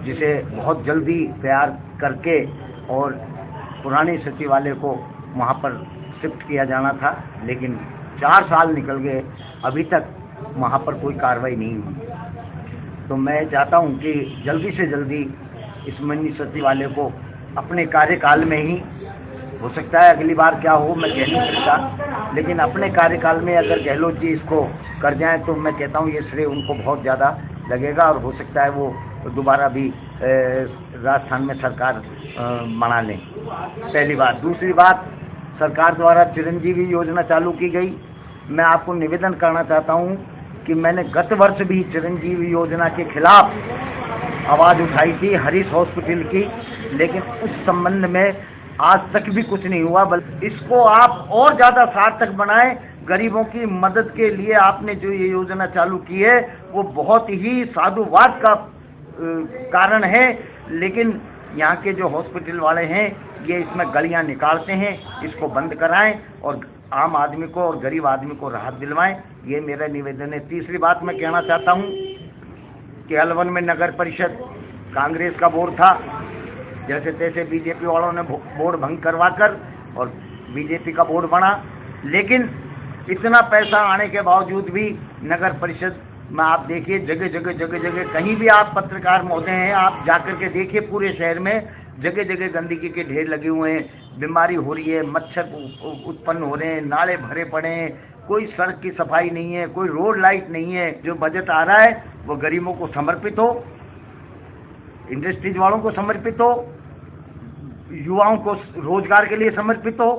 Speaker 15: जिसे बहुत जल्दी तैयार करके और पुराने सचिवालय को वहाँ पर शिफ्ट किया जाना था, लेकिन 4 साल निकल गए, अभी तक वहाँ पर कोई कार्रवाई नहीं हुई। तो मैं चाहता हूँ कि जल्दी से जल्दी इस मिनी सचिवालय को अपने कार्यकाल में ही, हो सकता है अगली बार क्या हो मैं कह नहीं सकता, लेकिन अपने कार्यकाल में अगर गहलोत जी इसको कर जाएं तो मैं कहता हूँ ये श्रेय उनको बहुत ज़्यादा लगेगा, और हो सकता है वो दोबारा भी राजस्थान में सरकार बना लें। पहली बात। दूसरी बात, सरकार द्वारा चिरंजीवी योजना चालू की गई। मैं आपको निवेदन करना चाहता हूँ कि मैंने गत वर्ष भी चिरंजीवी योजना के खिलाफ आवाज़ उठाई थी हरीश हॉस्पिटल की, लेकिन उस संबंध में आज तक भी कुछ नहीं हुआ। बल्कि इसको आप और ज़्यादा सार्थक बनाएं। गरीबों की मदद के लिए आपने जो ये योजना चालू की है वो बहुत ही साधुवाद का कारण है, लेकिन यहाँ के जो हॉस्पिटल वाले हैं ये इसमें गलियाँ निकालते हैं। इसको बंद कराएं और आम आदमी को और गरीब आदमी को राहत दिलवाएं, ये मेरा निवेदन है। तीसरी बात मैं कहना चाहता हूँ कि अलवर में नगर परिषद कांग्रेस का बोर्ड था, जैसे तैसे बीजेपी वालों ने वोट भंग करवाकर और बीजेपी का वोट बना। लेकिन इतना पैसा आने के बावजूद भी नगर परिषद में आप देखिए जगह जगह कहीं भी आप पत्रकार महोदय हैं, आप जाकर के देखिए पूरे शहर में जगह जगह गंदगी के ढेर लगे हुए हैं, बीमारी हो रही है, मच्छर उत्पन्न हो रहे हैं, नाले भरे पड़े हैं, कोई सड़क की सफाई नहीं है, कोई रोड लाइट नहीं है। जो बजट आ रहा है वो गरीबों को समर्पित हो, इंडस्ट्रीज वालों को समर्पित हो, युवाओं को रोजगार के लिए समर्पित हो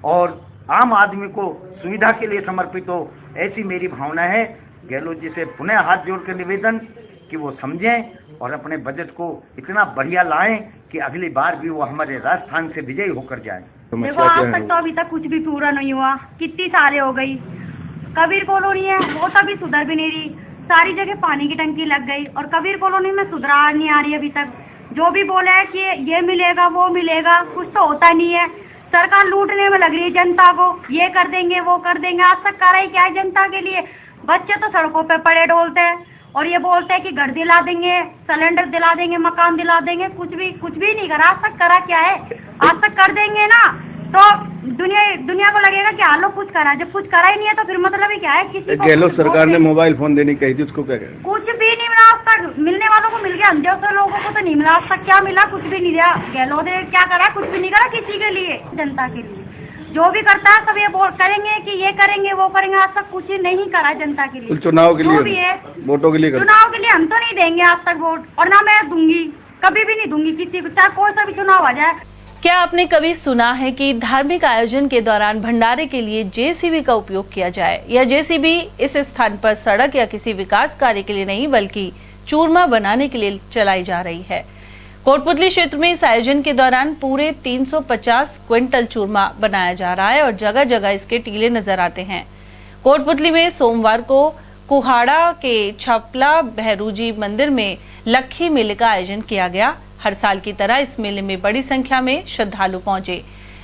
Speaker 15: और आम आदमी को सुविधा के लिए समर्पित हो, ऐसी मेरी भावना है। गहलोत जी से पुनः हाथ जोड़ कर निवेदन कि वो समझें और अपने बजट को इतना बढ़िया लाएं कि अगली बार भी वो हमारे राजस्थान से विजयी होकर जाए।
Speaker 16: देखो आज तक तो अभी तक कुछ भी पूरा नहीं हुआ, कितनी साले हो गई। कबीर कॉलोनी है वो तो अभी सुधर भी नहीं रही, सारी जगह पानी की टंकी लग गई और कबीर कॉलोनी में सुधार नहीं आ रही अभी तक। जो भी बोला है कि ये मिलेगा वो मिलेगा, कुछ तो होता नहीं है। सरकार लूटने में लग रही है जनता को, ये कर देंगे वो कर देंगे। आज तक करा ही क्या है जनता के लिए? बच्चे तो सड़कों पे पड़े डोलते हैं और ये बोलते हैं कि घर दिला देंगे, सिलेंडर दिला देंगे, मकान दिला देंगे, कुछ भी नहीं करा। आज तक करा क्या है? आज तक कर देंगे ना तो दुनिया को लगेगा कि हाँ लोग कुछ करा। जब कुछ करा ही नहीं है तो फिर मतलब ही क्या है? किसी को
Speaker 10: गहलोत सरकार ने मोबाइल फोन देनी कही थी, उसको क्या करें?
Speaker 16: कुछ भी नहीं मिला आज तक। मिलने वालों को मिल गया, अंत्योदय लोगों को तो नहीं मिला आज तक। क्या मिला? कुछ भी नहीं दिया। गहलोत ने क्या करा? कुछ भी नहीं करा किसी के लिए, जनता के लिए। जो भी करता है सब ये करेंगे कि ये करेंगे वो करेंगे, आज तक कुछ नहीं करा जनता के लिए।
Speaker 10: चुनाव के लिए
Speaker 16: भी है,
Speaker 10: वोटों के लिए
Speaker 16: चुनाव के लिए हम तो नहीं देंगे आज तक वोट, और ना मैं दूंगी, कभी भी नहीं दूंगी किसी को, चाहे कोई सा भी चुनाव आ जाए।
Speaker 1: क्या आपने कभी सुना है कि धार्मिक आयोजन के दौरान भंडारे के लिए जेसीबी का उपयोग किया जाए? यह जेसीबी इस स्थान पर सड़क या किसी विकास कार्य के लिए नहीं बल्कि चूरमा बनाने के लिए चलाई जा रही है। कोटपुतली क्षेत्र में इस आयोजन के दौरान पूरे 350 क्विंटल चूरमा बनाया जा रहा है और जगह जगह इसके टीले नजर आते हैं। कोटपुतली में सोमवार को कुहाड़ा के छपला भैरूजी मंदिर में लक्खी मेले का आयोजन किया गया। हर साल की तरह इस मेले में बड़ी संख्या में श्रद्धालु पहुंचे।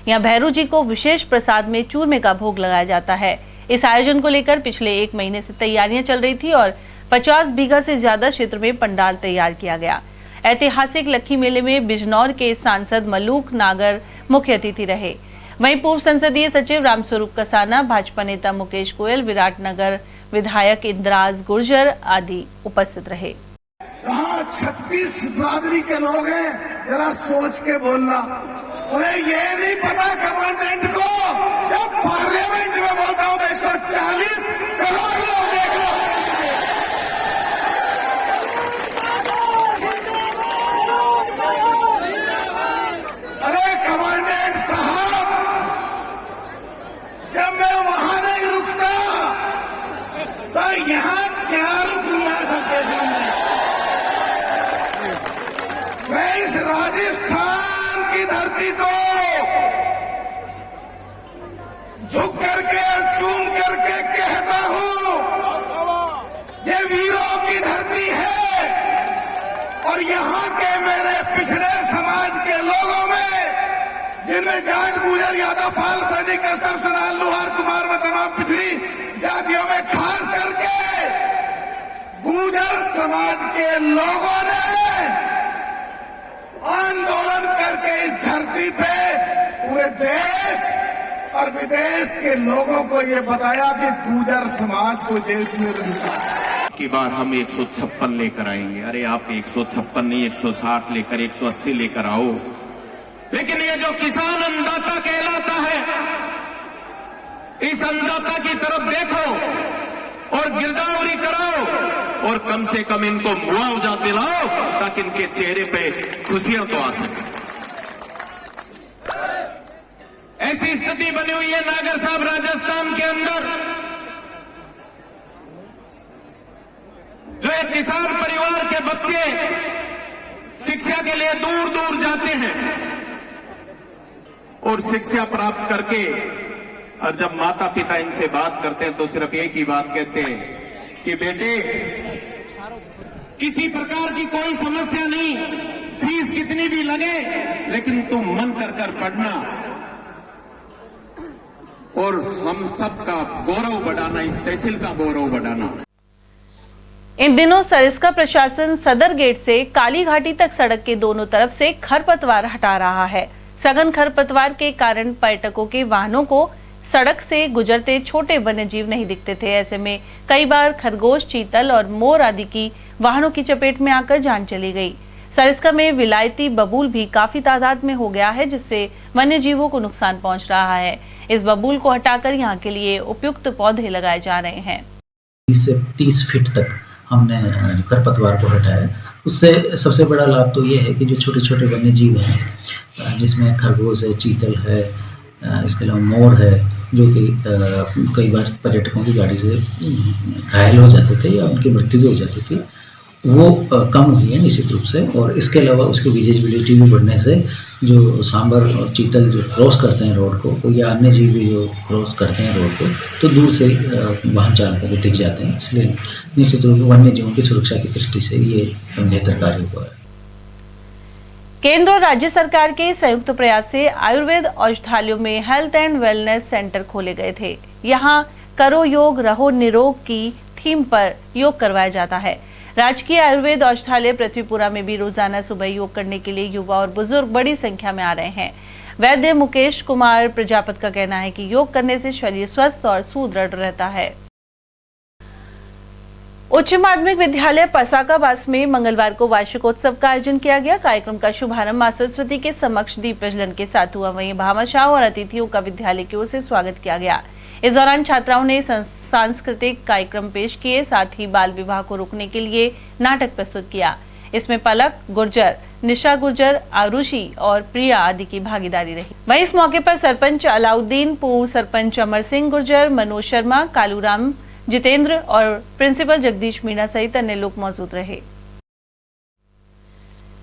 Speaker 1: यहाँ भैरू जी को विशेष प्रसाद में चूरमे का भोग लगाया जाता है। इस आयोजन को लेकर पिछले 1 महीने से तैयारियां चल रही थी और 50 बीघा से ज्यादा क्षेत्र में पंडाल तैयार किया गया। ऐतिहासिक लक्खी मेले में बिजनौर के सांसद मलूक नागर मुख्य अतिथि रहे। वहीं पूर्व संसदीय सचिव रामस्वरूप कसाना, भाजपा नेता मुकेश गोयल, विराटनगर विधायक इंद्राज गुर्जर आदि उपस्थित रहे।
Speaker 17: यहाँ 36 बिरादरी के लोग हैं, जरा सोच के बोलना। उन्हें ये नहीं पता कमांडेंट को, जब पार्लियामेंट में बोलता हूँ 140 करोड़ लोग देख लो। अरे कमांडेंट साहब, जब मैं वहां नहीं रुकता तो यहाँ क्या रुकूंगा सबके सामने? मैं इस राजस्थान की धरती को झुक करके और चूम करके कहता हूं, ये वीरों की धरती है। और यहाँ के मेरे पिछड़े समाज के लोगों में, जिनमें जाट, गुजर, यादव, पाल, सैनिक, कसम, सनाल, लोहार, कुमार व तमाम पिछड़ी जातियों में खास करके गुजर समाज के लोगों ने आंदोलन करके इस धरती पे पूरे देश और विदेश के लोगों को ये बताया कि गुजर समाज को देश में रहना
Speaker 18: की बार हम 156 लेकर आएंगे। अरे आप 156 नहीं 160 लेकर 180 लेकर आओ। लेकिन ये जो किसान अन्नदाता कहलाता है, इस अन्नदाता की तरफ देखो और गिरदावरी कराओ और कम से कम इनको मुआवजा दिलाओ ताकि इनके चेहरे पे खुशियां तो आ सके। ऐसी स्थिति बनी हुई है नागर साहब राजस्थान के अंदर, जो एक किसान परिवार के बच्चे शिक्षा के लिए दूर दूर जाते हैं और शिक्षा प्राप्त करके, और जब माता पिता इनसे बात करते हैं तो सिर्फ एक ही बात कहते हैं कि बेटे किसी प्रकार की कोई समस्या नहीं, फीस कितनी भी लगे लेकिन तुम मन कर कर पढ़ना और हम सबका गौरव बढ़ाना, इस तहसील का गौरव बढ़ाना।
Speaker 1: इन दिनों सरिस्का प्रशासन सदर गेट से काली घाटी तक सड़क के दोनों तरफ से खरपतवार हटा रहा है। सघन खरपतवार के कारण पर्यटकों के वाहनों को सड़क से गुजरते छोटे वन्यजीव नहीं दिखते थे। ऐसे में कई बार खरगोश, चीतल और मोर आदि की वाहनों की चपेट में आकर जान चली गई। सरिस्का में विलायती बबूल भी काफी तादाद में हो गया है, जिससे वन्यजीवों को नुकसान पहुंच रहा है। इस बबूल को हटाकर यहाँ के लिए उपयुक्त पौधे लगाए जा रहे हैं।
Speaker 5: 20 से 30 फीट तक हमने खरपतवार को हटाया। उससे सबसे बड़ा लाभ तो ये है कि जो छोटे छोटे वन्यजीव हैं, जिसमें खरगोश है, चीतल है, इसके अलावा मोर है, जो कि कई बार पर्यटकों की गाड़ी से घायल हो जाते थे या उनकी मृत्यु भी हो जाती थी, वो कम हुई है निश्चित रूप से। और इसके अलावा उसकी विजिबिलिटी भी बढ़ने से जो सांबर और चीतल जो क्रॉस करते हैं रोड को, या अन्य जीव भी जो क्रॉस करते हैं रोड को, तो दूर से वाहन चालकों को दिख जाते हैं। इसलिए निश्चित रूप से वन्य जीवों की सुरक्षा की दृष्टि से ये बेहतर कार्य हुआ है।
Speaker 1: केंद्र और राज्य सरकार के संयुक्त प्रयास से आयुर्वेद औषधालयों में हेल्थ एंड वेलनेस सेंटर खोले गए थे। यहाँ करो योग रहो निरोग की थीम पर योग करवाया जाता है। राजकीय आयुर्वेद औषधालय पृथ्वीपुरा में भी रोजाना सुबह योग करने के लिए युवा और बुजुर्ग बड़ी संख्या में आ रहे हैं। वैद्य मुकेश कुमार प्रजापत का कहना है कि योग करने से शरीर स्वस्थ और सुदृढ़ रहता है। उच्च माध्यमिक विद्यालय पसाकाबास में मंगलवार को वार्षिकोत्सव का आयोजन किया गया। कार्यक्रम का शुभारंभ मां सरस्वती के समक्ष दीप प्रज्वलन के साथ हुआ। वहीं भामाशाह और अतिथियों का विद्यालय की ओर से स्वागत किया गया। इस दौरान छात्राओं ने सांस्कृतिक कार्यक्रम पेश किए, साथ ही बाल विवाह को रोकने के लिए नाटक प्रस्तुत किया। इसमें पलक गुर्जर, निशा गुर्जर, आरुषि और प्रिया आदि की भागीदारी रही। वहीं इस मौके पर सरपंच अलाउद्दीन, पूर्व सरपंच अमर सिंह गुर्जर, मनोज शर्मा, कालूराम, जितेंद्र और प्रिंसिपल जगदीश मीणा सहित अन्य लोग मौजूद रहे।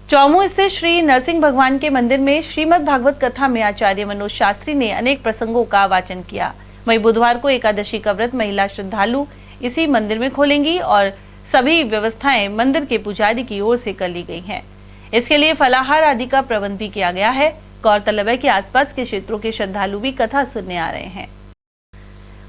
Speaker 1: चौमू स्थित श्री नरसिंह भगवान के मंदिर में श्रीमद् भागवत कथा में आचार्य मनोज शास्त्री ने अनेक प्रसंगों का वाचन किया। वहीं बुधवार को एकादशी का व्रत महिला श्रद्धालु इसी मंदिर में खोलेंगी और सभी व्यवस्थाएं मंदिर के पुजारी की ओर से कर ली गई हैं। इसके लिए फलाहार आदि का प्रबंध भी किया गया है। गौरतलब है कि आसपास के क्षेत्रों के श्रद्धालु भी कथा सुनने आ रहे हैं।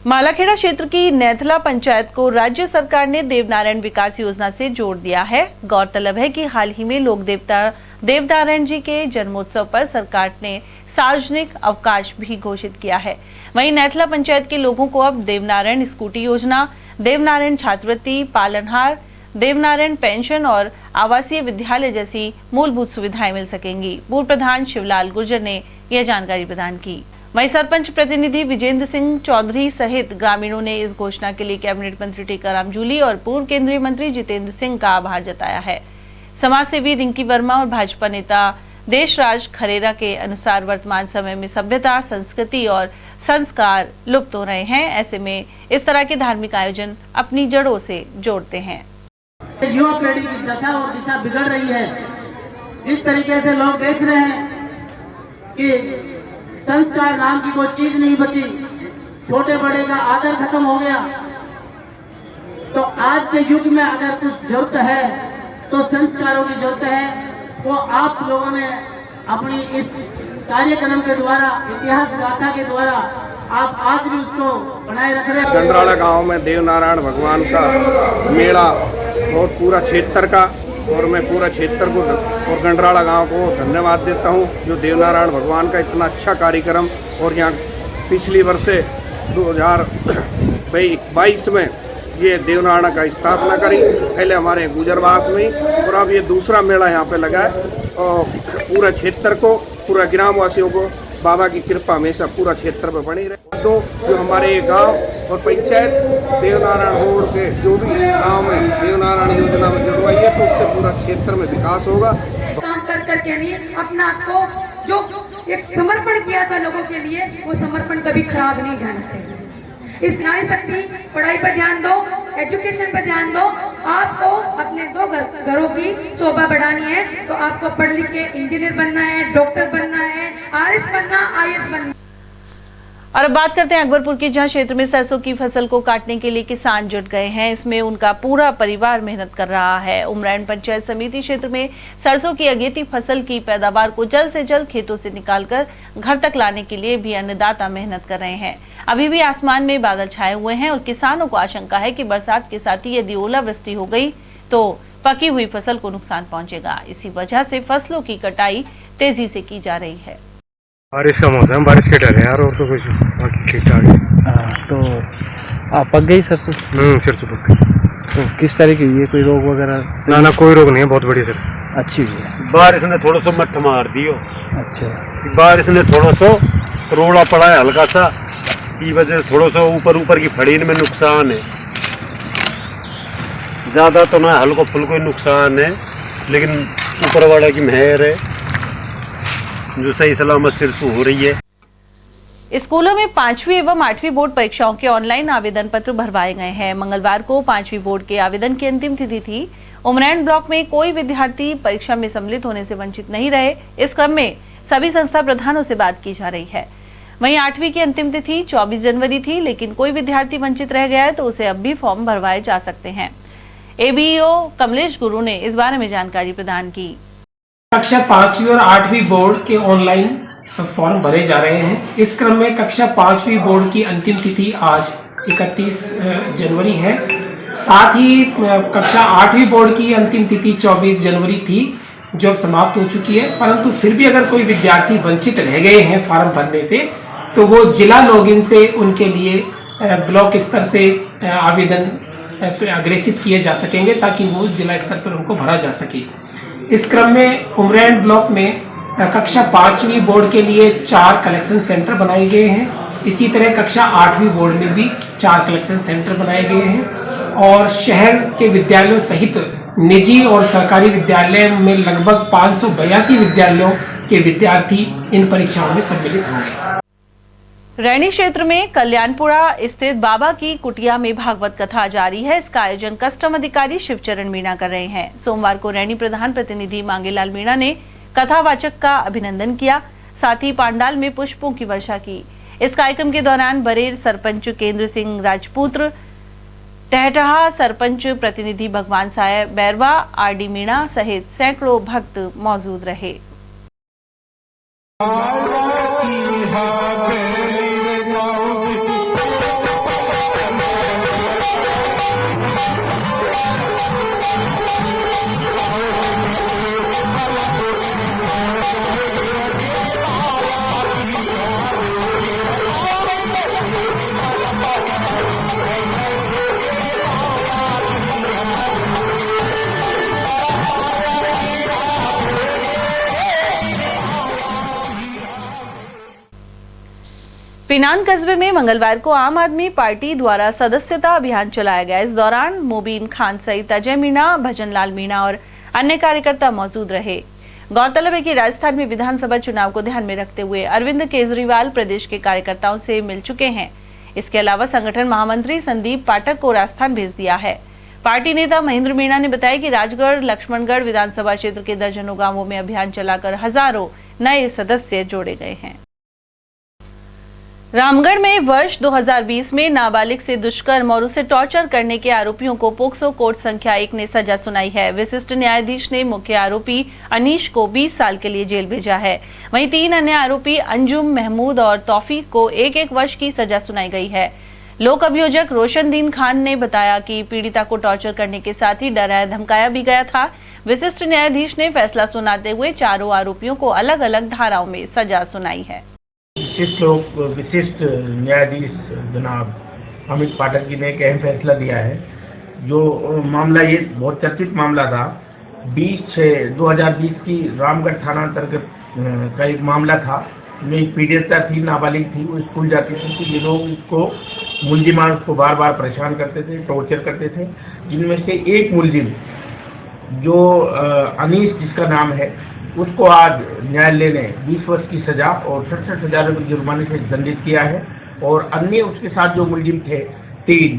Speaker 1: मालाखेड़ा क्षेत्र की नैथला पंचायत को राज्य सरकार ने देवनारायण विकास योजना से जोड़ दिया है। गौरतलब है कि हाल ही में लोक देवता देवनारायण जी के जन्मोत्सव पर सरकार ने सार्वजनिक अवकाश भी घोषित किया है। वहीं नैथला पंचायत के लोगों को अब देवनारायण स्कूटी योजना, देवनारायण छात्रवृत्ति, पालनहार, देवनारायण पेंशन और आवासीय विद्यालय जैसी मूलभूत सुविधाएं मिल सकेंगी। पूर्व प्रधान शिवलाल गुर्जर ने यह जानकारी प्रदान की। वहीं सरपंच प्रतिनिधि विजेंद्र सिंह चौधरी सहित ग्रामीणों ने इस घोषणा के लिए कैबिनेट मंत्री टीकाराम जूली और पूर्व केंद्रीय मंत्री जितेंद्र सिंह का आभार जताया है। समाजसेवी रिंकी वर्मा और भाजपा नेता देशराज खरेरा के अनुसार वर्तमान समय में सभ्यता, संस्कृति और संस्कार लुप्त हो रहे हैं। ऐसे में इस तरह के धार्मिक आयोजन अपनी जड़ों से जोड़ते हैं।
Speaker 19: युवा पीढ़ी की दशा और दिशा बिगड़ रही है। जिस तरीके से लोग देख रहे हैं कि संस्कार नाम की कोई चीज नहीं बची, छोटे बड़े का आदर खत्म हो गया, तो आज के युग में अगर कुछ जरूरत है तो संस्कारों की जरूरत है। वो आप लोगों ने अपनी इस कार्यक्रम के द्वारा, इतिहास गाथा के द्वारा आप आज भी उसको बनाए रख रहे हैं।
Speaker 10: गंडराला गांव में देवनारायण भगवान का मेला बहुत पूरा क्षेत्र का, और मैं पूरा क्षेत्र को और गंडराला गांव को धन्यवाद देता हूं जो देवनारायण भगवान का इतना अच्छा कार्यक्रम। और यहाँ पिछली वर्ष 2022 में ये देवनारायण का स्थापना करी, पहले हमारे गुजरवास में, और अब ये दूसरा मेला यहाँ पे लगा है। और पूरा क्षेत्र को, पूरा ग्रामवासियों को बाबा की कृपा हमेशा पूरा क्षेत्र में बनी रहे। तो जो हमारे गांव और पंचायत देवनारायण रोड के जो भी गांव में देवनारायण योजना में जुड़वाई है, तो उससे पूरा क्षेत्र में विकास होगा।
Speaker 20: काम कर करके नहीं, अपना आपको जो एक समर्पण किया था लोगों के लिए, वो समर्पण कभी खराब नहीं जाना चाहिए। इस नारी शक्ति पढ़ाई पर ध्यान दो, एजुकेशन पर ध्यान दो। आपको अपने दो घरों की शोभा बढ़ानी है तो आपको पढ़ लिख के इंजीनियर बनना है, डॉक्टर बनना है, आरएस बनना, आईएएस बनना।
Speaker 1: और अब बात करते हैं अकबरपुर की, जहां क्षेत्र में सरसों की फसल को काटने के लिए किसान जुट गए हैं। इसमें उनका पूरा परिवार मेहनत कर रहा है। उमरान पंचायत समिति क्षेत्र में सरसों की अगेती फसल की पैदावार को जल्द से जल्द खेतों से निकालकर घर तक लाने के लिए भी अन्नदाता मेहनत कर रहे हैं। अभी भी आसमान में बादल छाए हुए हैं और किसानों को आशंका है कि बरसात के साथ ही यदि ओलावृष्टि हो गई तो पकी हुई फसल को नुकसान पहुंचेगा। इसी वजह से फसलों की कटाई तेजी से की जा रही है।
Speaker 21: बारिश का मौसम, बारिश के डर है यार, और तो कुछ बाकी ठीक ठाक है।
Speaker 6: तो आप पक गई सरसों?
Speaker 21: सरसों पक गई।
Speaker 6: तो किस तरह की हुई है, कोई रोग वगैरह?
Speaker 21: ना कोई रोग नहीं है, बहुत बढ़िया सर,
Speaker 6: अच्छी हुई है।
Speaker 21: बारिश ने थोड़ा सा मट्ठ मार दियो।
Speaker 6: अच्छा,
Speaker 21: बारिश ने थोड़ा सा रोड़ा पड़ा है हल्का सा, की वजह से थोड़ा सा ऊपर की फड़ीन में नुकसान है, ज्यादा तो ना हल्को फुल्को नुकसान है, लेकिन ऊपर वाला की मेहर है जो सही सलामत सिरसू हो रही है।
Speaker 1: स्कूलों में 5वीं एवं 8वीं बोर्ड परीक्षाओं के ऑनलाइन आवेदन पत्र भरवाए गए हैं। मंगलवार को 5वीं बोर्ड के आवेदन की अंतिम तिथि थी। उमरैन ब्लॉक में कोई विद्यार्थी परीक्षा में सम्मिलित होने से वंचित नहीं रहे। इस क्रम में सभी संस्था प्रधानों से बात की जा रही है। वहीं 8वीं की अंतिम तिथि 24 जनवरी थी, लेकिन कोई विद्यार्थी वंचित रह गया है तो उसे अब भी फॉर्म भरवाए जा सकते हैं। एबीईओ कमलेश गुरु ने इस बारे में जानकारी प्रदान की।
Speaker 22: कक्षा 5वीं और 8वीं बोर्ड के ऑनलाइन फॉर्म भरे जा रहे हैं। इस क्रम में कक्षा 5वीं बोर्ड की अंतिम तिथि आज 31 जनवरी है। साथ ही कक्षा 8वीं बोर्ड की अंतिम तिथि 24 जनवरी थी, जो अब समाप्त हो चुकी है। परंतु फिर भी अगर कोई विद्यार्थी वंचित रह गए हैं फॉर्म भरने से, तो वो जिला लॉगिन से उनके लिए ब्लॉक स्तर से आवेदन अग्रेसित किए जा सकेंगे, ताकि वो जिला स्तर पर उनको भरा जा सके। इस क्रम में उमरैन ब्लॉक में कक्षा 5वीं बोर्ड के लिए 4 कलेक्शन सेंटर बनाए गए हैं। इसी तरह कक्षा 8वीं बोर्ड में भी 4 कलेक्शन सेंटर बनाए गए हैं और शहर के विद्यालयों सहित निजी और सरकारी विद्यालय में लगभग 582 विद्यालयों के विद्यार्थी इन परीक्षाओं में सम्मिलित होंगे।
Speaker 1: रैनी क्षेत्र में कल्याणपुरा स्थित बाबा की कुटिया में भागवत कथा जारी है। इसका आयोजन कस्टम अधिकारी शिवचरण मीणा कर रहे हैं। सोमवार को रैनी प्रधान प्रतिनिधि मांगेलाल मीणा ने कथावाचक का अभिनंदन किया, साथ ही पांडाल में पुष्पों की वर्षा की। इस कार्यक्रम के दौरान बरेर सरपंच केंद्र सिंह राजपूत्र, टहटहा सरपंच प्रतिनिधि भगवान साहेब बैरवा, आरडी मीणा सहित सैकड़ों भक्त मौजूद रहे। पिनान कस्बे में मंगलवार को आम आदमी पार्टी द्वारा सदस्यता अभियान चलाया गया। इस दौरान मुबीन खान सहित अजय मीणा, भजनलाल मीणा और अन्य कार्यकर्ता मौजूद रहे। गौरतलब है कि राजस्थान में विधानसभा चुनाव को ध्यान में रखते हुए अरविंद केजरीवाल प्रदेश के कार्यकर्ताओं से मिल चुके हैं। इसके अलावा संगठन महामंत्री संदीप पाठक को राजस्थान भेज दिया है। पार्टी नेता महेंद्र मीणा ने बताया कि राजगढ़, लक्ष्मणगढ़ विधानसभा क्षेत्र के दर्जनों गांवों में अभियान चलाकर हजारों नए सदस्य जोड़े गए हैं। रामगढ़ में वर्ष 2020 में नाबालिग से दुष्कर्म और उसे टॉर्चर करने के आरोपियों को पोक्सो कोर्ट संख्या 1 ने सजा सुनाई है। विशिष्ट न्यायाधीश ने मुख्य आरोपी अनीश को 20 साल के लिए जेल भेजा है। वहीं 3 अन्य आरोपी अंजुम, महमूद और तौफीक को 1-1 वर्ष की सजा सुनाई गई है। लोक अभियोजक रोशनदीन खान ने बताया कि पीड़िता को टॉर्चर करने के साथ ही डराया धमकाया भी गया था। विशिष्ट न्यायाधीश ने फैसला सुनाते हुए चारों आरोपियों को अलग अलग धाराओं में सजा सुनाई है।
Speaker 9: विशिष्ट न्यायाधीश जनाब अमित पाठक जी ने एक अहम फैसला दिया है। जो मामला, ये बहुत चर्चित मामला था, 2020 की रामगढ़ थाना अंतर्गत का एक मामला था। में एक पीड़िता थी, नाबालिग थी, वो स्कूल जाती थी तो ये लोग उसको मुलजिमान उसको बार बार परेशान करते थे, टॉर्चर करते थे। जिनमें से एक मुलजिम जो अनीस जिसका नाम है, उसको आज न्यायालय ने 20 वर्ष की सजा और 67,000 रुपये जुर्माने से दंडित किया है। और अन्य उसके साथ जो मुलजिम थे 3,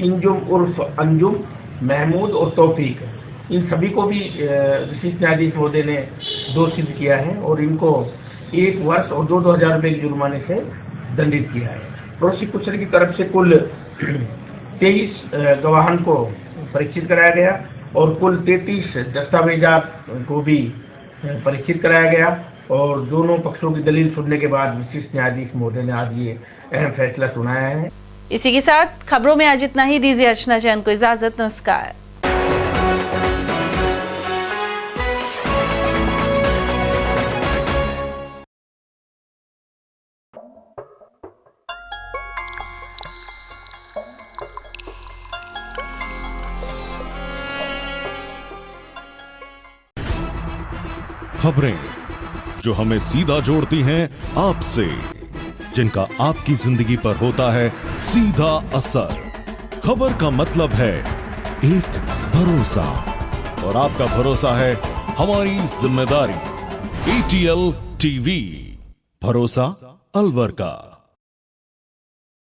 Speaker 9: इंजुम उर्फ अंजुम, महमूद और तौफीक, इन सभी को भी विशिष्ट न्यायाधीश महोदय ने दोषी किया है और इनको 1 वर्ष और 2-2 हज़ार रुपये के जुर्माने से दंडित किया है। प्रोसिक्यूशन की तरफ से कुल 23 गवाहन को परीक्षित कराया गया और कुल 33 दस्तावेजात को भी परीक्षित कराया गया
Speaker 2: और दोनों पक्षों की दलील सुनने के बाद विशिष्ट न्यायाधीश महोदय ने आज ये अहम फैसला सुनाया है।
Speaker 1: इसी के साथ खबरों में आज इतना ही। दीजिए अर्चना जैन को इजाजत। नमस्कार।
Speaker 3: खबरें जो हमें सीधा जोड़ती हैं आपसे, जिनका आपकी जिंदगी पर होता है सीधा असर। खबर का मतलब है एक भरोसा, और आपका भरोसा है हमारी जिम्मेदारी। ATL TV, भरोसा अलवर का।